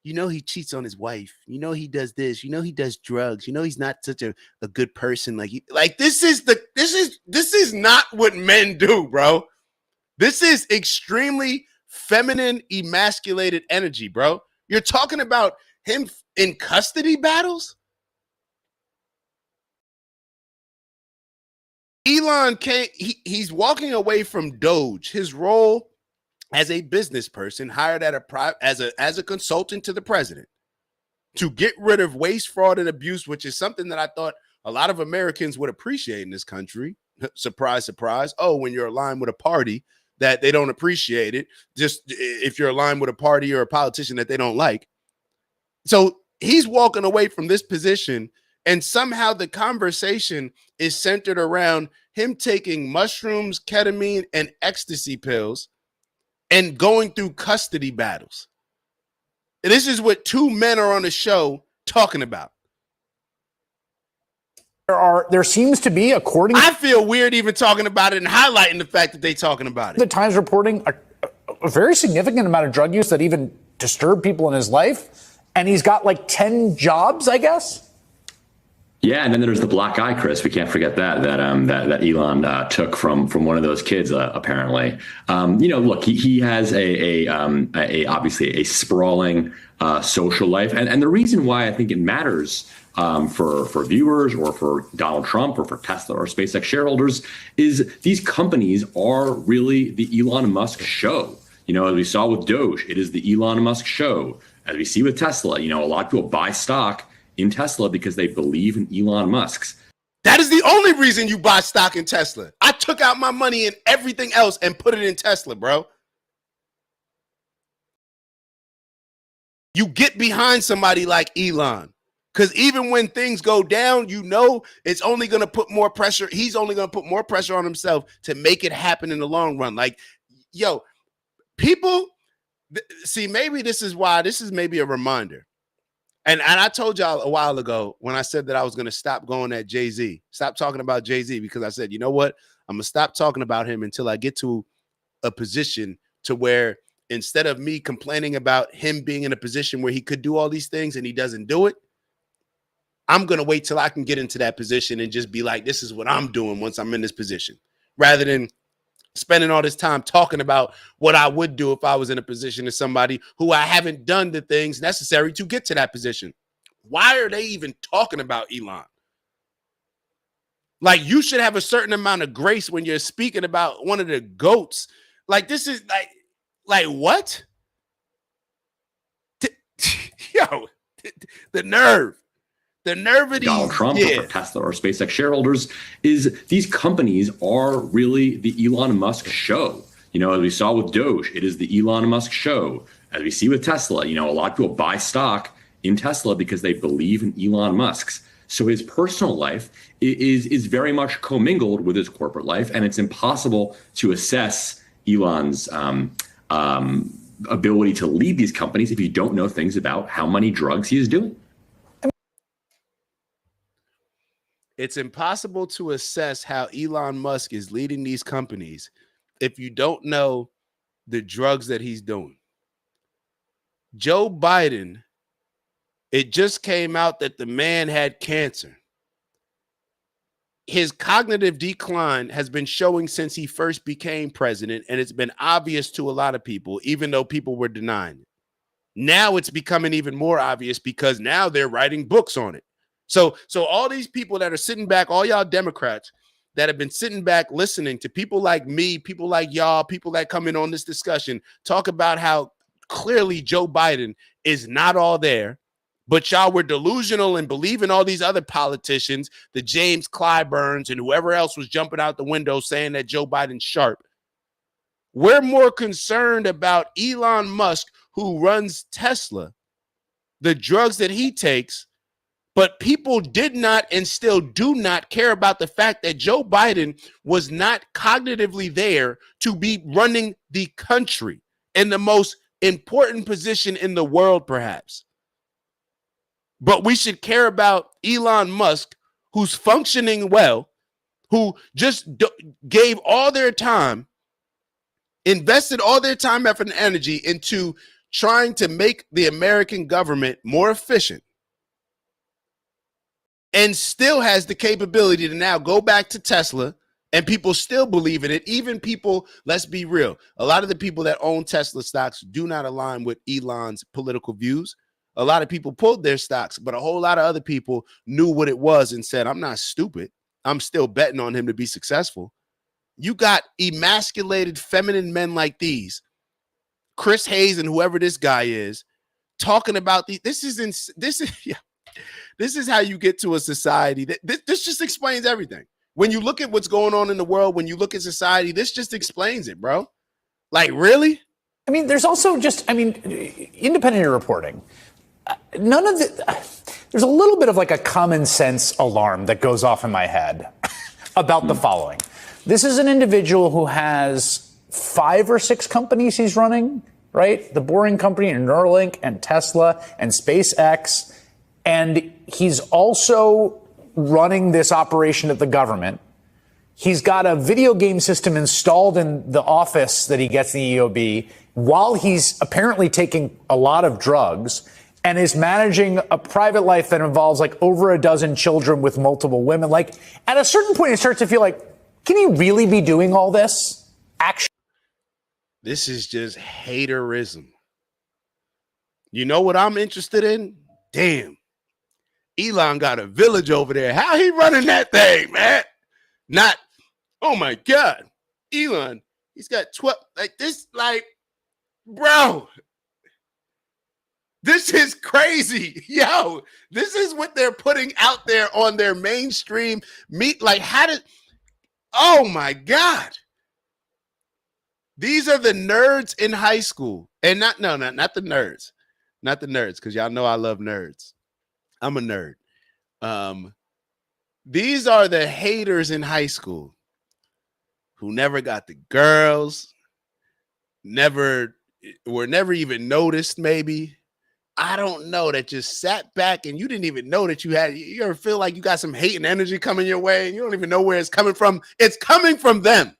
he cheats on his wife. He does this. He does drugs. He's not such a good person. This is not what men do, bro. This is extremely feminine, emasculated energy, bro. You're talking about him in custody battles? Elon can't, he's walking away from Doge, his role as a business person hired as a consultant to the president to get rid of waste, fraud, and abuse, which is something that I thought a lot of Americans would appreciate in this country. Surprise, surprise. Oh, when you're aligned with a party that they don't appreciate it, just if you're aligned with a party or a politician that they don't like. So he's walking away from this position, and somehow the conversation is centered around him taking mushrooms, ketamine, and ecstasy pills and going through custody battles. And this is what two men are on the show talking about. There seems to be, I feel weird even talking about it and highlighting the fact that they're talking about it. The Times reporting a very significant amount of drug use that even disturbed people in his life. And he's got like 10 jobs, I guess. Yeah, and then there's the black eye, Chris. We can't forget that Elon took from one of those kids, apparently. Look, he has a obviously a sprawling social life, and the reason why I think it matters for viewers or for Donald Trump or for Tesla or SpaceX shareholders is these companies are really the Elon Musk show. As we saw with Doge, it is the Elon Musk show. As we see with Tesla, a lot of people buy stock in Tesla because they believe in Elon Musk's. That is the only reason you buy stock in Tesla. I took out my money in everything else and put it in Tesla, bro. You get behind somebody like Elon, because even when things go down, it's only going to put more pressure. He's only going to put more pressure on himself to make it happen in the long run. Like, yo, people see, maybe this is maybe a reminder. And I told y'all a while ago when I said that I was going to stop going at Jay-Z, stop talking about Jay-Z, because I said, you know what? I'm going to stop talking about him until I get to a position to where instead of me complaining about him being in a position where he could do all these things and he doesn't do it, I'm going to wait till I can get into that position and just be like, this is what I'm doing once I'm in this position, rather than spending all this time talking about what I would do if I was in a position as somebody who I haven't done the things necessary to get to that position. Why are they even talking about Elon? Like, you should have a certain amount of grace when you're speaking about one of the GOATs. Like, this is like what? Yo, the nerve of these. Donald Trump or Tesla or SpaceX shareholders is these companies are really the Elon Musk show. You know, as we saw with Doge, it is the Elon Musk show. As we see with Tesla, you know, a lot of people buy stock in Tesla because they believe in Elon Musk's. So his personal life is very much commingled with his corporate life, and it's impossible to assess Elon's ability to lead these companies if you don't know things about how many drugs he is doing. It's impossible to assess how Elon Musk is leading these companies if you don't know the drugs that he's doing. Joe Biden, it just came out that the man had cancer. His cognitive decline has been showing since he first became president, and it's been obvious to a lot of people, even though people were denying it. Now it's becoming even more obvious because now they're writing books on it. So all these people that are sitting back, all y'all Democrats that have been sitting back listening to people like me, people like y'all, people that come in on this discussion, talk about how clearly Joe Biden is not all there, but y'all were delusional and believing all these other politicians, the James Clyburns and whoever else was jumping out the window saying that Joe Biden's sharp. We're more concerned about Elon Musk, who runs Tesla, the drugs that he takes. But people did not and still do not care about the fact that Joe Biden was not cognitively there to be running the country in the most important position in the world, perhaps. But we should care about Elon Musk, who's functioning well, who just gave all their time, invested all their time, effort, and energy into trying to make the American government more efficient, and still has the capability to now go back to Tesla, and people still believe in it. Even people, let's be real, a lot of the people that own Tesla stocks do not align with Elon's political views. A lot of people pulled their stocks, but a whole lot of other people knew what it was and said, I'm not stupid. I'm still betting on him to be successful. You got emasculated feminine men like these, Chris Hayes and whoever this guy is, talking about this is how you get to a society that this just explains everything. When you look at what's going on in the world, when you look at society, this just explains it, bro. Like, really? I mean, there's also just, independent reporting. There's a little bit of like a common sense alarm that goes off in my head about the following. This is an individual who has 5 or 6 companies he's running, right? The Boring Company and Neuralink and Tesla and SpaceX. And he's also running this operation at the government. He's got a video game system installed in the office that he gets in the EOB while he's apparently taking a lot of drugs, and is managing a private life that involves like over a dozen children with multiple women. Like, at a certain point, it starts to feel like, can he really be doing all this? Actually, this is just haterism. You know what I'm interested in? Damn. Elon got a village over there. How he running that thing, man? Not, oh my God. Elon, he's got 12, like this, like, bro. This is crazy. Yo, this is what they're putting out there on their mainstream meet. Like, oh my God. These are the nerds in high school. And not the nerds. Not the nerds, because y'all know I love nerds. I'm a nerd. These are the haters in high school who never got the girls, were never even noticed, maybe. I don't know, that just sat back and you didn't even know that you ever feel like you got some hate and energy coming your way and you don't even know where it's coming from. It's coming from them.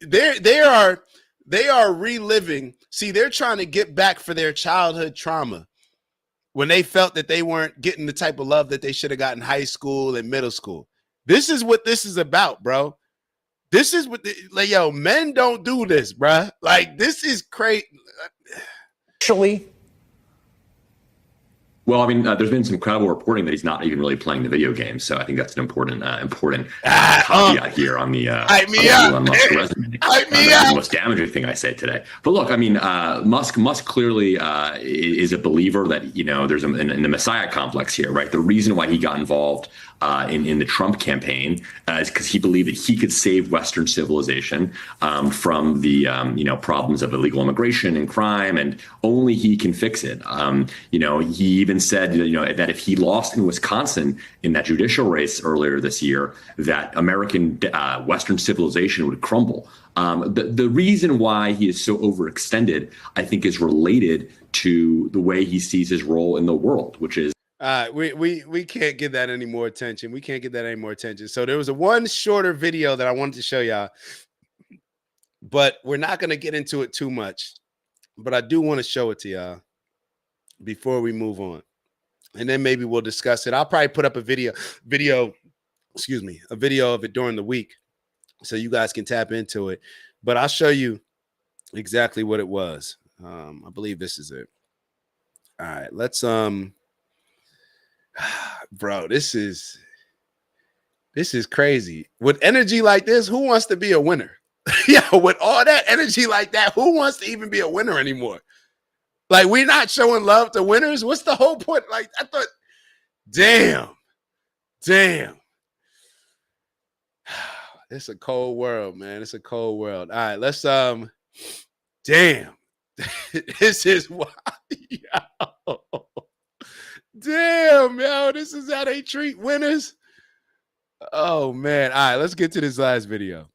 They are reliving. See, they're trying to get back for their childhood trauma when they felt that they weren't getting the type of love that they should have gotten in high school and middle school. This is what this is about, bro. This is what, yo, men don't do this, bruh. Like, this is crazy. Actually, Well, I mean, there's been some credible reporting that he's not even really playing the video game, so I think that's an important caveat here on the Elon Musk resume. That's the most damaging thing I say today. But look, I mean, Musk clearly is a believer that there's in the Messiah complex here, right? The reason why he got involved in the Trump campaign is because he believed that he could save Western civilization from the problems of illegal immigration and crime, and only he can fix it. He even said that if he lost in Wisconsin in that judicial race earlier this year, that American Western civilization would crumble. The reason why he is so overextended, I think, is related to the way he sees his role in the world, which is. We can't give that any more attention. We can't give that any more attention. So there was one shorter video that I wanted to show y'all, but we're not going to get into it too much. But I do want to show it to y'all before we move on, and then maybe we'll discuss it. I'll probably put up a video of it during the week, so you guys can tap into it. But I'll show you exactly what it was. I believe this is it. All right, let's bro, this is crazy. With energy like this, who wants to be a winner? Yeah, with all that energy like that, who wants to even be a winner anymore? Like, we're not showing love to winners. What's the whole point? Like, I thought, damn. It's a cold world, man. It's a cold world. All right, let's damn. This is wild. Damn, yo, this is how they treat winners. Oh, man. All right, let's get to this last video.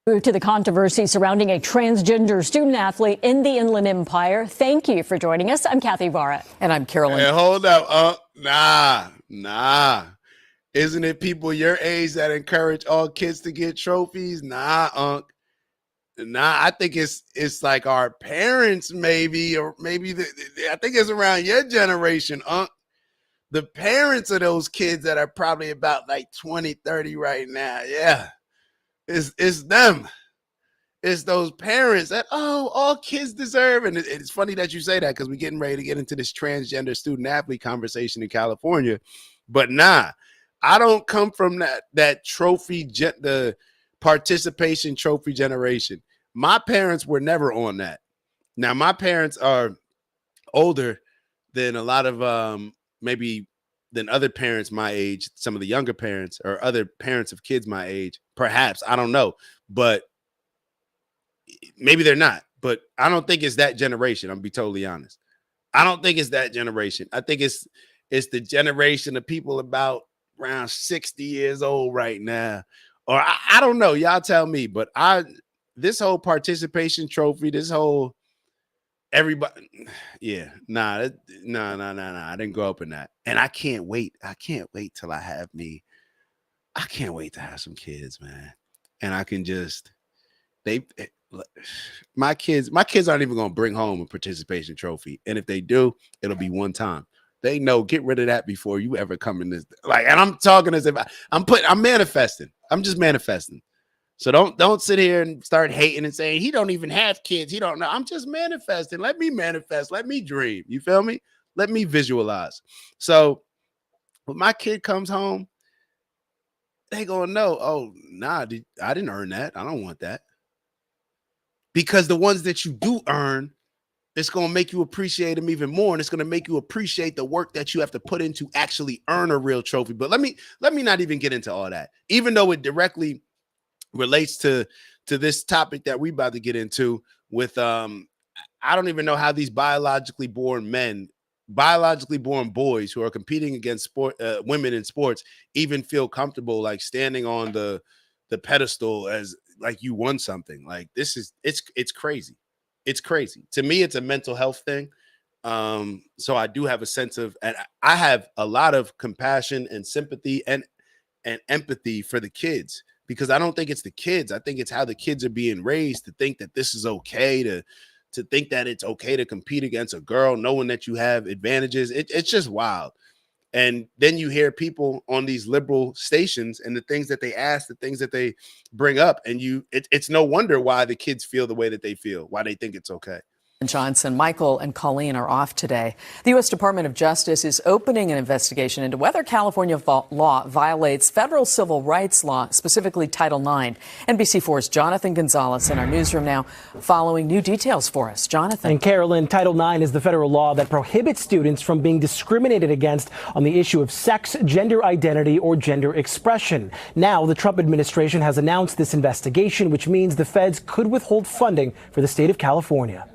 To the controversy surrounding a transgender student athlete in the Inland Empire. Thank you for joining us. I'm Kathy Vara. And I'm Carolyn. Hey, hold up. Nah. Isn't it people your age that encourage all kids to get trophies? Nah, I think it's like our parents, maybe, or maybe I think it's around your generation, the parents of those kids that are probably about like 20, 30 right now. Yeah. It's them. It's those parents that, all kids deserve. And it's funny that you say that, because we're getting ready to get into this transgender student athlete conversation in California. But nah, I don't come from that trophy, the participation trophy generation. My parents were never on that. Now, my parents are older than a lot of maybe than other parents my age, some of the younger parents or other parents of kids my age, perhaps. I don't know, but maybe they're not. But I don't think it's that generation. I'm gonna be totally honest. I don't think it's that generation. I think it's the generation of people about around 60 years old right now. Or I don't know. Y'all tell me. But this whole participation trophy, this whole everybody, yeah, nah. I didn't grow up in that, and I can't wait. I can't wait till I can't wait to have some kids, man, and I can just my kids aren't even gonna bring home a participation trophy, and if they do, it'll be one time. They know, get rid of that before you ever come in this. Like, and I'm talking as if I'm manifesting. I'm just manifesting. So don't sit here and start hating and saying he don't even have kids. He don't know. I'm just manifesting. Let me manifest. Let me dream. You feel me? Let me visualize. So when my kid comes home, they gonna know, oh, nah, I didn't earn that. I don't want that. Because the ones that you do earn, it's going to make you appreciate them even more. And it's going to make you appreciate the work that you have to put in to actually earn a real trophy. But let me not even get into all that, even though it directly relates to this topic that we about to get into with, I don't even know how these biologically born boys who are competing against women in sports even feel comfortable like standing on the pedestal as like you won something. Like, this is, it's crazy. It's crazy. To me, it's a mental health thing. So I do have a sense of, and I have a lot of compassion and sympathy and empathy for the kids, because I don't think it's the kids. I think it's how the kids are being raised to think that this is okay, to think that it's okay to compete against a girl, knowing that you have advantages. It's just wild. And then you hear people on these liberal stations and the things that they ask, the things that they bring up, and it's no wonder why the kids feel the way that they feel, why they think it's okay. Johnson. Michael and Colleen are off today. The U.S. Department of Justice is opening an investigation into whether California law violates federal civil rights law, specifically Title IX. NBC4's Jonathan Gonzalez in our newsroom now following new details for us. Jonathan. And Carolyn, Title IX is the federal law that prohibits students from being discriminated against on the issue of sex, gender identity, or gender expression. Now, the Trump administration has announced this investigation, which means the feds could withhold funding for the state of California.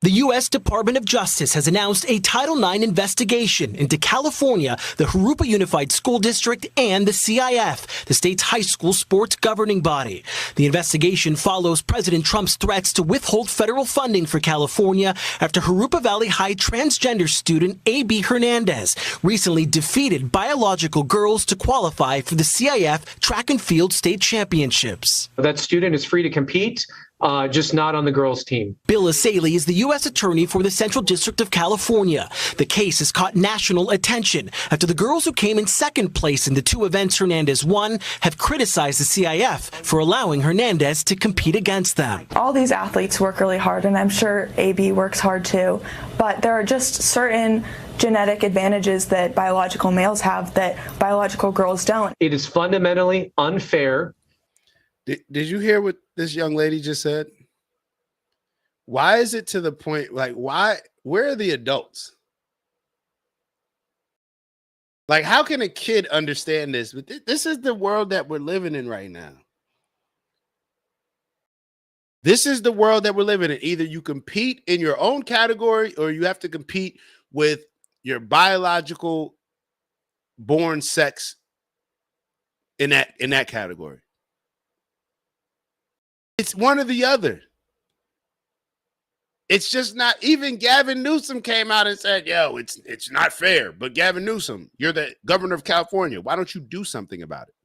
The U.S. Department of Justice has announced a Title IX investigation into California, the Jurupa Unified School District, and the CIF, the state's high school sports governing body. The investigation follows President Trump's threats to withhold federal funding for California after Jurupa Valley High transgender student A.B. Hernandez recently defeated biological girls to qualify for the CIF track and field state championships. That student is free to compete. Just not on the girls' team. Bill Asaley is the U.S. Attorney for the Central District of California. The case has caught national attention after the girls who came in second place in the two events Hernandez won have criticized the CIF for allowing Hernandez to compete against them. All these athletes work really hard, and I'm sure AB works hard too, but there are just certain genetic advantages that biological males have that biological girls don't. It is fundamentally unfair. Did you hear what this young lady just said? Why is it to the point, like, where are the adults? Like, how can a kid understand this? But this is the world that we're living in right now. This is the world that we're living in. Either you compete in your own category or you have to compete with your biological born sex in that category. It's one or the other. It's just not. Even Gavin Newsom came out and said, yo, it's not fair. But Gavin Newsom, you're the governor of California. Why don't you do something about it?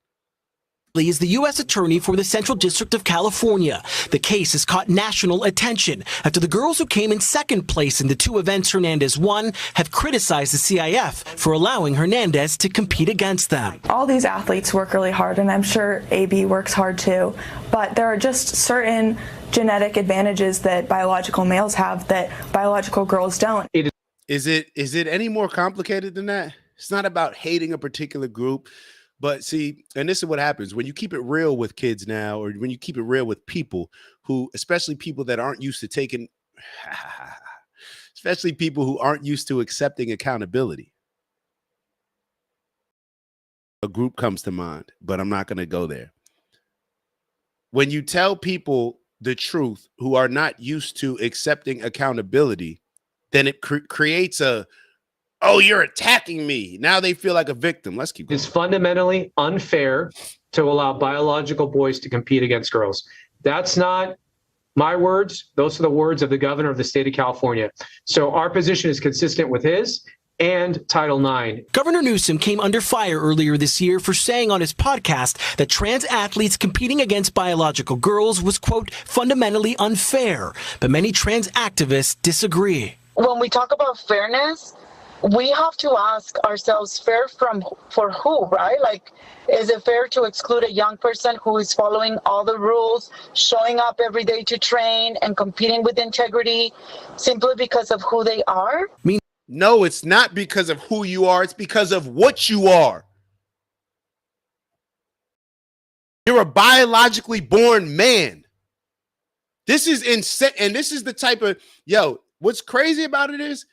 Is the U.S. Attorney for the Central District of California. The case has caught national attention after the girls who came in second place in the two events Hernandez won have criticized the CIF for allowing Hernandez to compete against them. All these athletes work really hard, and I'm sure AB works hard too, but there are just certain genetic advantages that biological males have that biological girls don't. Is it any more complicated than that? It's not about hating a particular group. But see, and this is what happens when you keep it real with kids now, or when you keep it real with people who, especially people that aren't used to taking, especially people who aren't used to accepting accountability. A group comes to mind, but I'm not going to go there. When you tell people the truth who are not used to accepting accountability, then it creates a, oh, you're attacking me. Now they feel like a victim. Let's keep going. It's fundamentally unfair to allow biological boys to compete against girls. That's not my words. Those are the words of the governor of the state of California. So our position is consistent with his and Title IX. Governor Newsom came under fire earlier this year for saying on his podcast that trans athletes competing against biological girls was, quote, fundamentally unfair. But many trans activists disagree. When we talk about fairness, we have to ask ourselves, fair for who, right? Like, is it fair to exclude a young person who is following all the rules, showing up every day to train and competing with integrity simply because of who they are? No, it's not because of who you are. It's because of what you are. You're a biologically born man. This is insane. And this is the type of, what's crazy about it is,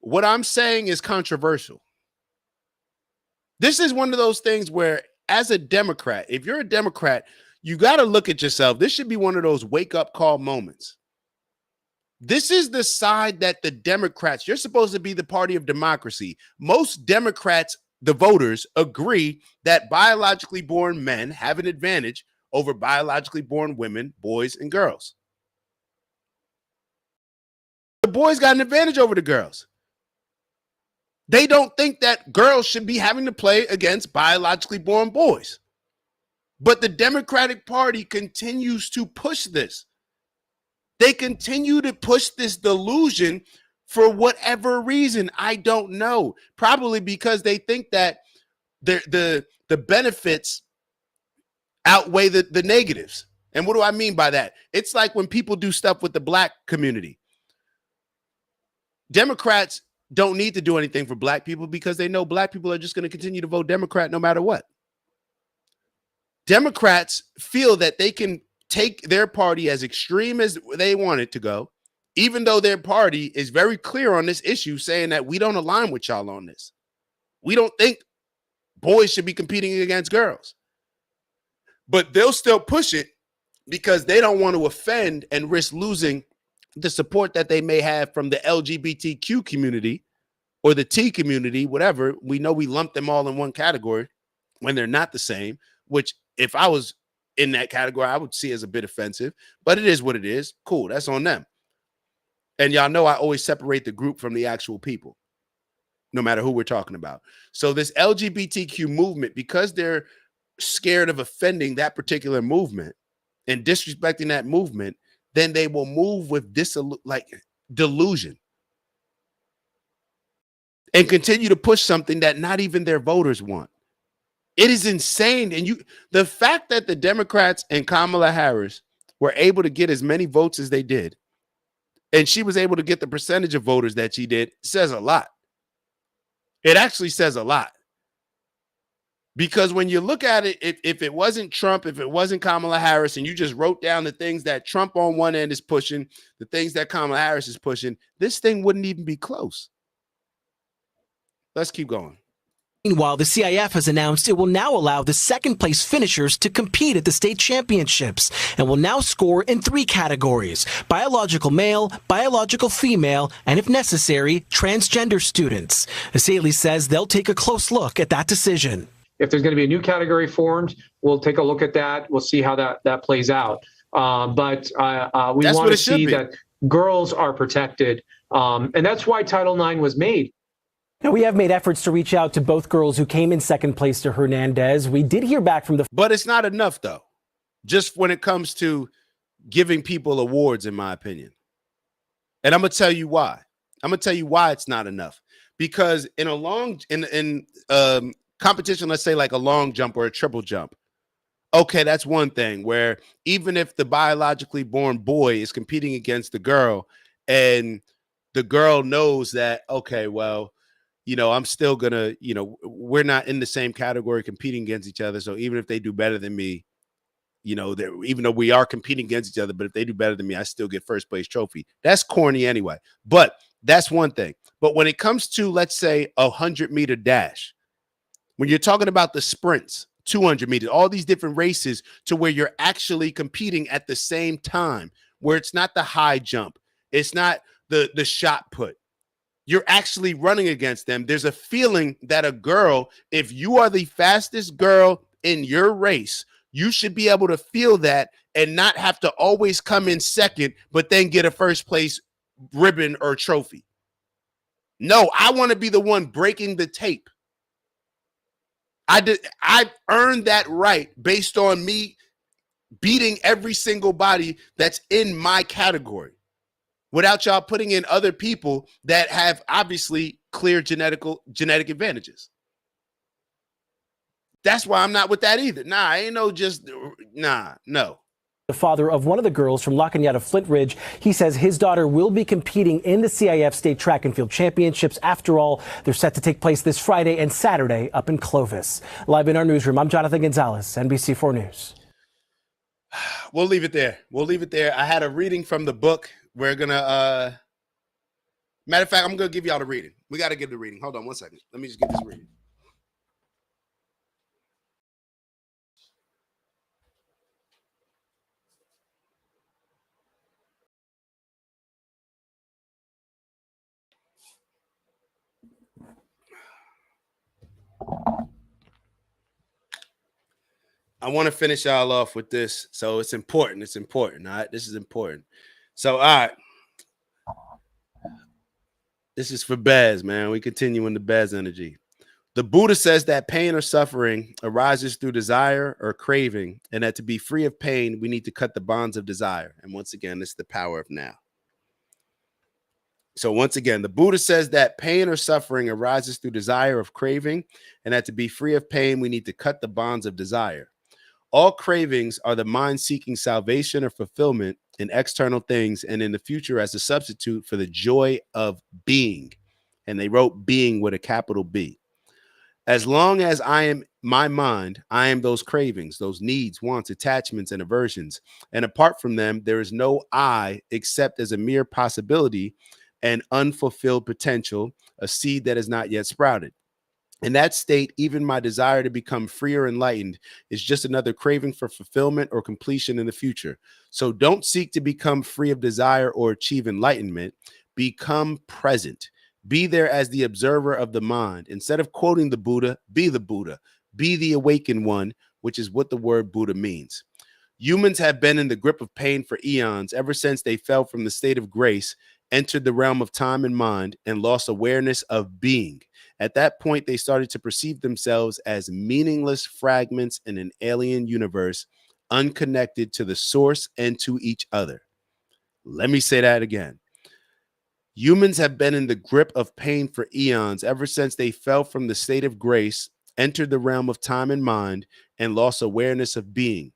what I'm saying is controversial. This is one of those things where, as a Democrat, if you're a Democrat, you got to look at yourself. This should be one of those wake-up call moments. This is the side that the Democrats, you're supposed to be the party of democracy. Most Democrats, the voters, agree that biologically born men have an advantage over biologically born women, boys, and girls. The boys got an advantage over the girls. They don't think that girls should be having to play against biologically born boys. But the Democratic Party continues to push this. They continue to push this delusion for whatever reason. I don't know. Probably because they think that the benefits outweigh the negatives. And what do I mean by that? It's like when people do stuff with the black community. Democrats don't need to do anything for black people because they know black people are just going to continue to vote Democrat no matter what. Democrats feel that they can take their party as extreme as they want it to go, even though their party is very clear on this issue, saying that we don't align with y'all on this. We don't think boys should be competing against girls. But they'll still push it because they don't want to offend and risk losing the support that they may have from the LGBTQ community or the T community, whatever. We know we lump them all in one category when they're not the same, which if I was in that category, I would see as a bit offensive, but it is what it is. Cool. That's on them. And y'all know I always separate the group from the actual people, no matter who we're talking about. So this LGBTQ movement, because they're scared of offending that particular movement and disrespecting that movement, then they will move with delusion and continue to push something that not even their voters want. It is insane. And the fact that the Democrats and Kamala Harris were able to get as many votes as they did, and she was able to get the percentage of voters that she did, says a lot. It actually says a lot. Because when you look at it, if it wasn't Trump, if it wasn't Kamala Harris, and you just wrote down the things that Trump on one end is pushing, the things that Kamala Harris is pushing, this thing wouldn't even be close. Let's keep going. Meanwhile, the CIF has announced it will now allow the second-place finishers to compete at the state championships and will now score in 3 categories: biological male, biological female, and if necessary, transgender students. Asaley says they'll take a close look at that decision. If there's going to be a new category formed, we'll take a look at that. We'll see how that plays out. But we want to see that girls are protected. And that's why Title IX was made. Now, we have made efforts to reach out to both girls who came in second place to Hernandez. We did hear back from the... But it's not enough, though, just when it comes to giving people awards, in my opinion. And I'm going to tell you why. I'm going to tell you why it's not enough. Because in a competition, let's say like a long jump or a triple jump, okay, that's one thing where even if the biologically born boy is competing against the girl and the girl knows that, okay, well, I'm still gonna, we're not in the same category competing against each other. So even if they do better than me, even though we are competing against each other, but if they do better than me, I still get first place trophy. That's corny anyway, but that's one thing. But when it comes to, let's say, 100-meter dash, when you're talking about the sprints, 200 meters, all these different races to where you're actually competing at the same time, where it's not the high jump, it's not the shot put. You're actually running against them. There's a feeling that a girl, if you are the fastest girl in your race, you should be able to feel that and not have to always come in second, but then get a first place ribbon or trophy. No, I want to be the one breaking the tape. I earned that right based on me beating every single body that's in my category, without y'all putting in other people that have obviously clear genetic advantages. That's why I'm not with that either. No. The father of one of the girls from La Cañada Flint Ridge, he says his daughter will be competing in the CIF State Track and Field Championships. After all, they're set to take place this Friday and Saturday up in Clovis. Live in our newsroom, I'm Jonathan Gonzalez, NBC4 News. We'll leave it there. I had a reading from the book. We're gonna matter of fact, I'm gonna give y'all the reading. We got to give the reading. Hold on one second. Let me just get this reading. I want to finish y'all off with this. So it's important. All right. This is important. So, all right. This is for Bez, man. We continue in the Bez energy. The Buddha says that pain or suffering arises through desire or craving, and that to be free of pain, we need to cut the bonds of desire. And once again, this is the power of now. So once again, the Buddha says that pain or suffering arises through desire of craving, and that to be free of pain, we need to cut the bonds of desire. All cravings are the mind seeking salvation or fulfillment in external things and in the future as a substitute for the joy of being. And they wrote being with a capital B. As long as I am my mind, I am those cravings, those needs, wants, attachments, and aversions. And apart from them, there is no I except as a mere possibility, an unfulfilled potential, a seed that is not yet sprouted. In that state, even my desire to become free or enlightened is just another craving for fulfillment or completion in the future. So don't seek to become free of desire or achieve enlightenment. Become present. Be there as the observer of the mind. Instead of quoting the Buddha, be the Buddha. Be the awakened one, which is what the word Buddha means. Humans have been in the grip of pain for eons, ever since they fell from the state of grace, entered the realm of time and mind, and lost awareness of being. At that point, they started to perceive themselves as meaningless fragments in an alien universe, unconnected to the source and to each other. Let me say that again. Humans have been in the grip of pain for eons, ever since they fell from the state of grace, entered the realm of time and mind, and lost awareness of being.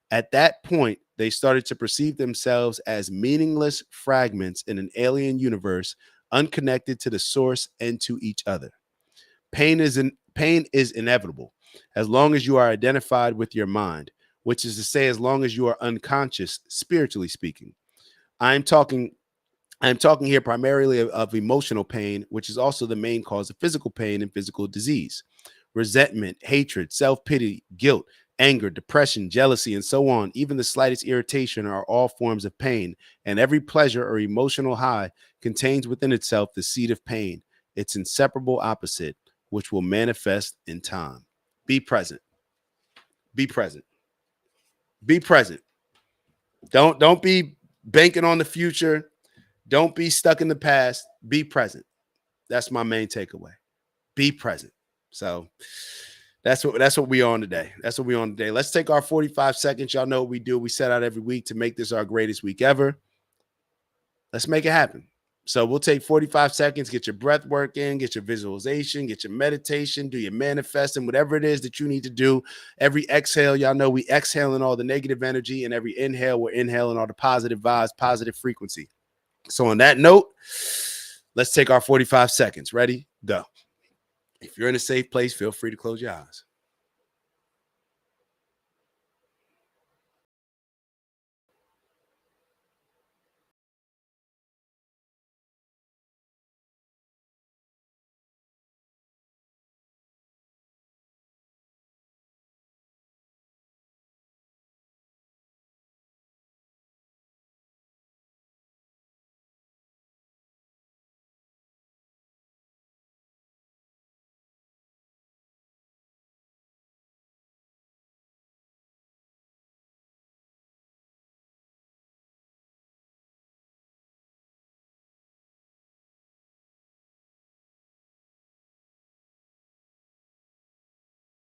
At that point, they started to perceive themselves as meaningless fragments in an alien universe, unconnected to the source and to each other. Pain is inevitable as long as you are identified with your mind, which is to say, as long as you are unconscious, spiritually speaking. I'm talking here primarily of emotional pain, which is also the main cause of physical pain and physical disease. Resentment, hatred, self-pity, guilt, anger, depression, jealousy, and so on, even the slightest irritation are all forms of pain, and every pleasure or emotional high contains within itself the seed of pain, its inseparable opposite, which will manifest in time. Be present. Be present. Be present. Don't be banking on the future. Don't be stuck in the past. Be present. That's my main takeaway. Be present. So that's what we on today. That's what we on today. Let's take our 45 seconds. Y'all know what we do. We set out every week to make this our greatest week ever. Let's make it happen. So we'll take 45 seconds, get your breath work in, get your visualization, get your meditation, do your manifesting, whatever it is that you need to do. Every exhale, y'all know we exhaling all the negative energy, and every inhale, we're inhaling all the positive vibes, positive frequency. So on that note, let's take our 45 seconds. Ready? Go. If you're in a safe place, feel free to close your eyes.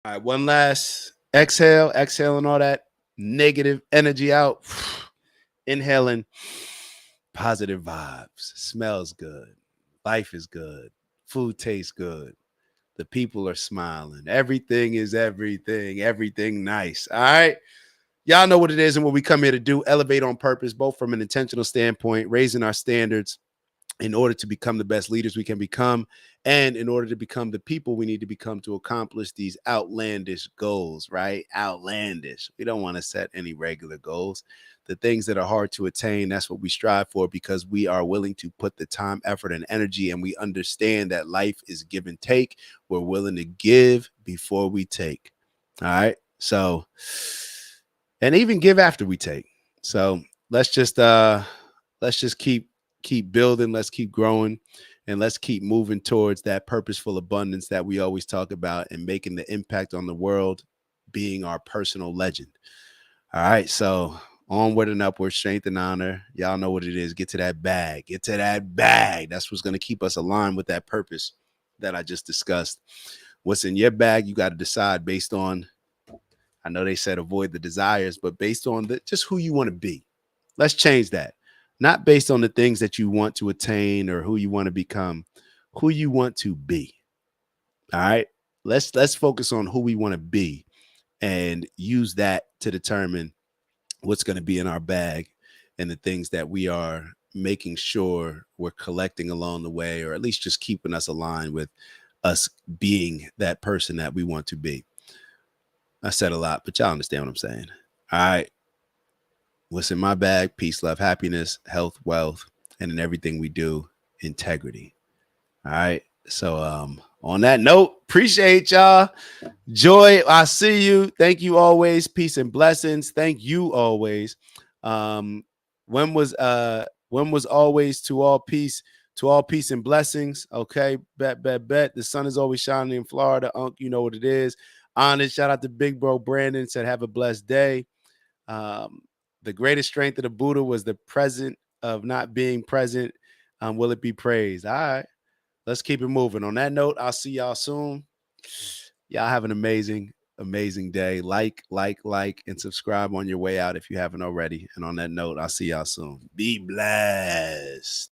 All right, one last exhale, exhaling all that negative energy out. Inhaling positive vibes. Smells good. Life is good. Food tastes good. The people are smiling. Everything is everything. Everything nice. All right. Y'all know what it is and what we come here to do. Elevate on purpose, both from an intentional standpoint, raising our standards in order to become the best leaders we can become, and in order to become the people we need to become to accomplish these outlandish goals, right? Outlandish. We don't want to set any regular goals. The things that are hard to attain, that's what we strive for, because we are willing to put the time, effort, and energy, and we understand that life is give and take. We're willing to give before we take. All right. So, and even give after we take. So let's just keep building, let's keep growing, and let's keep moving towards that purposeful abundance that we always talk about, and making the impact on the world, being our personal legend. All right, so onward and upward, strength and honor. Y'all know what it is. Get to that bag. Get to that bag. That's what's going to keep us aligned with that purpose that I just discussed. What's in your bag, you got to decide based on, I know they said avoid the desires, but based on just who you want to be. Let's change that. Not based on the things that you want to attain or who you want to become, who you want to be. All right. Let's focus on who we want to be and use that to determine what's going to be in our bag and the things that we are making sure we're collecting along the way, or at least just keeping us aligned with us being that person that we want to be. I said a lot, but y'all understand what I'm saying. All right. What's in my bag? Peace, love, happiness, health, wealth, and in everything we do, integrity. All right. So on that note, appreciate y'all. Joy, I see you. Thank you always. Peace and blessings. Thank you always. When was always to all peace and blessings. Okay. Bet. The sun is always shining in Florida. Unc, you know what it is. Honest. Shout out to big bro Brandon. Said have a blessed day. The greatest strength of the Buddha was the present of not being present. Will it be praised? All right. Let's keep it moving. On that note, I'll see y'all soon. Y'all have an amazing day. Like, and subscribe on your way out if you haven't already. And on that note, I'll see y'all soon. Be blessed.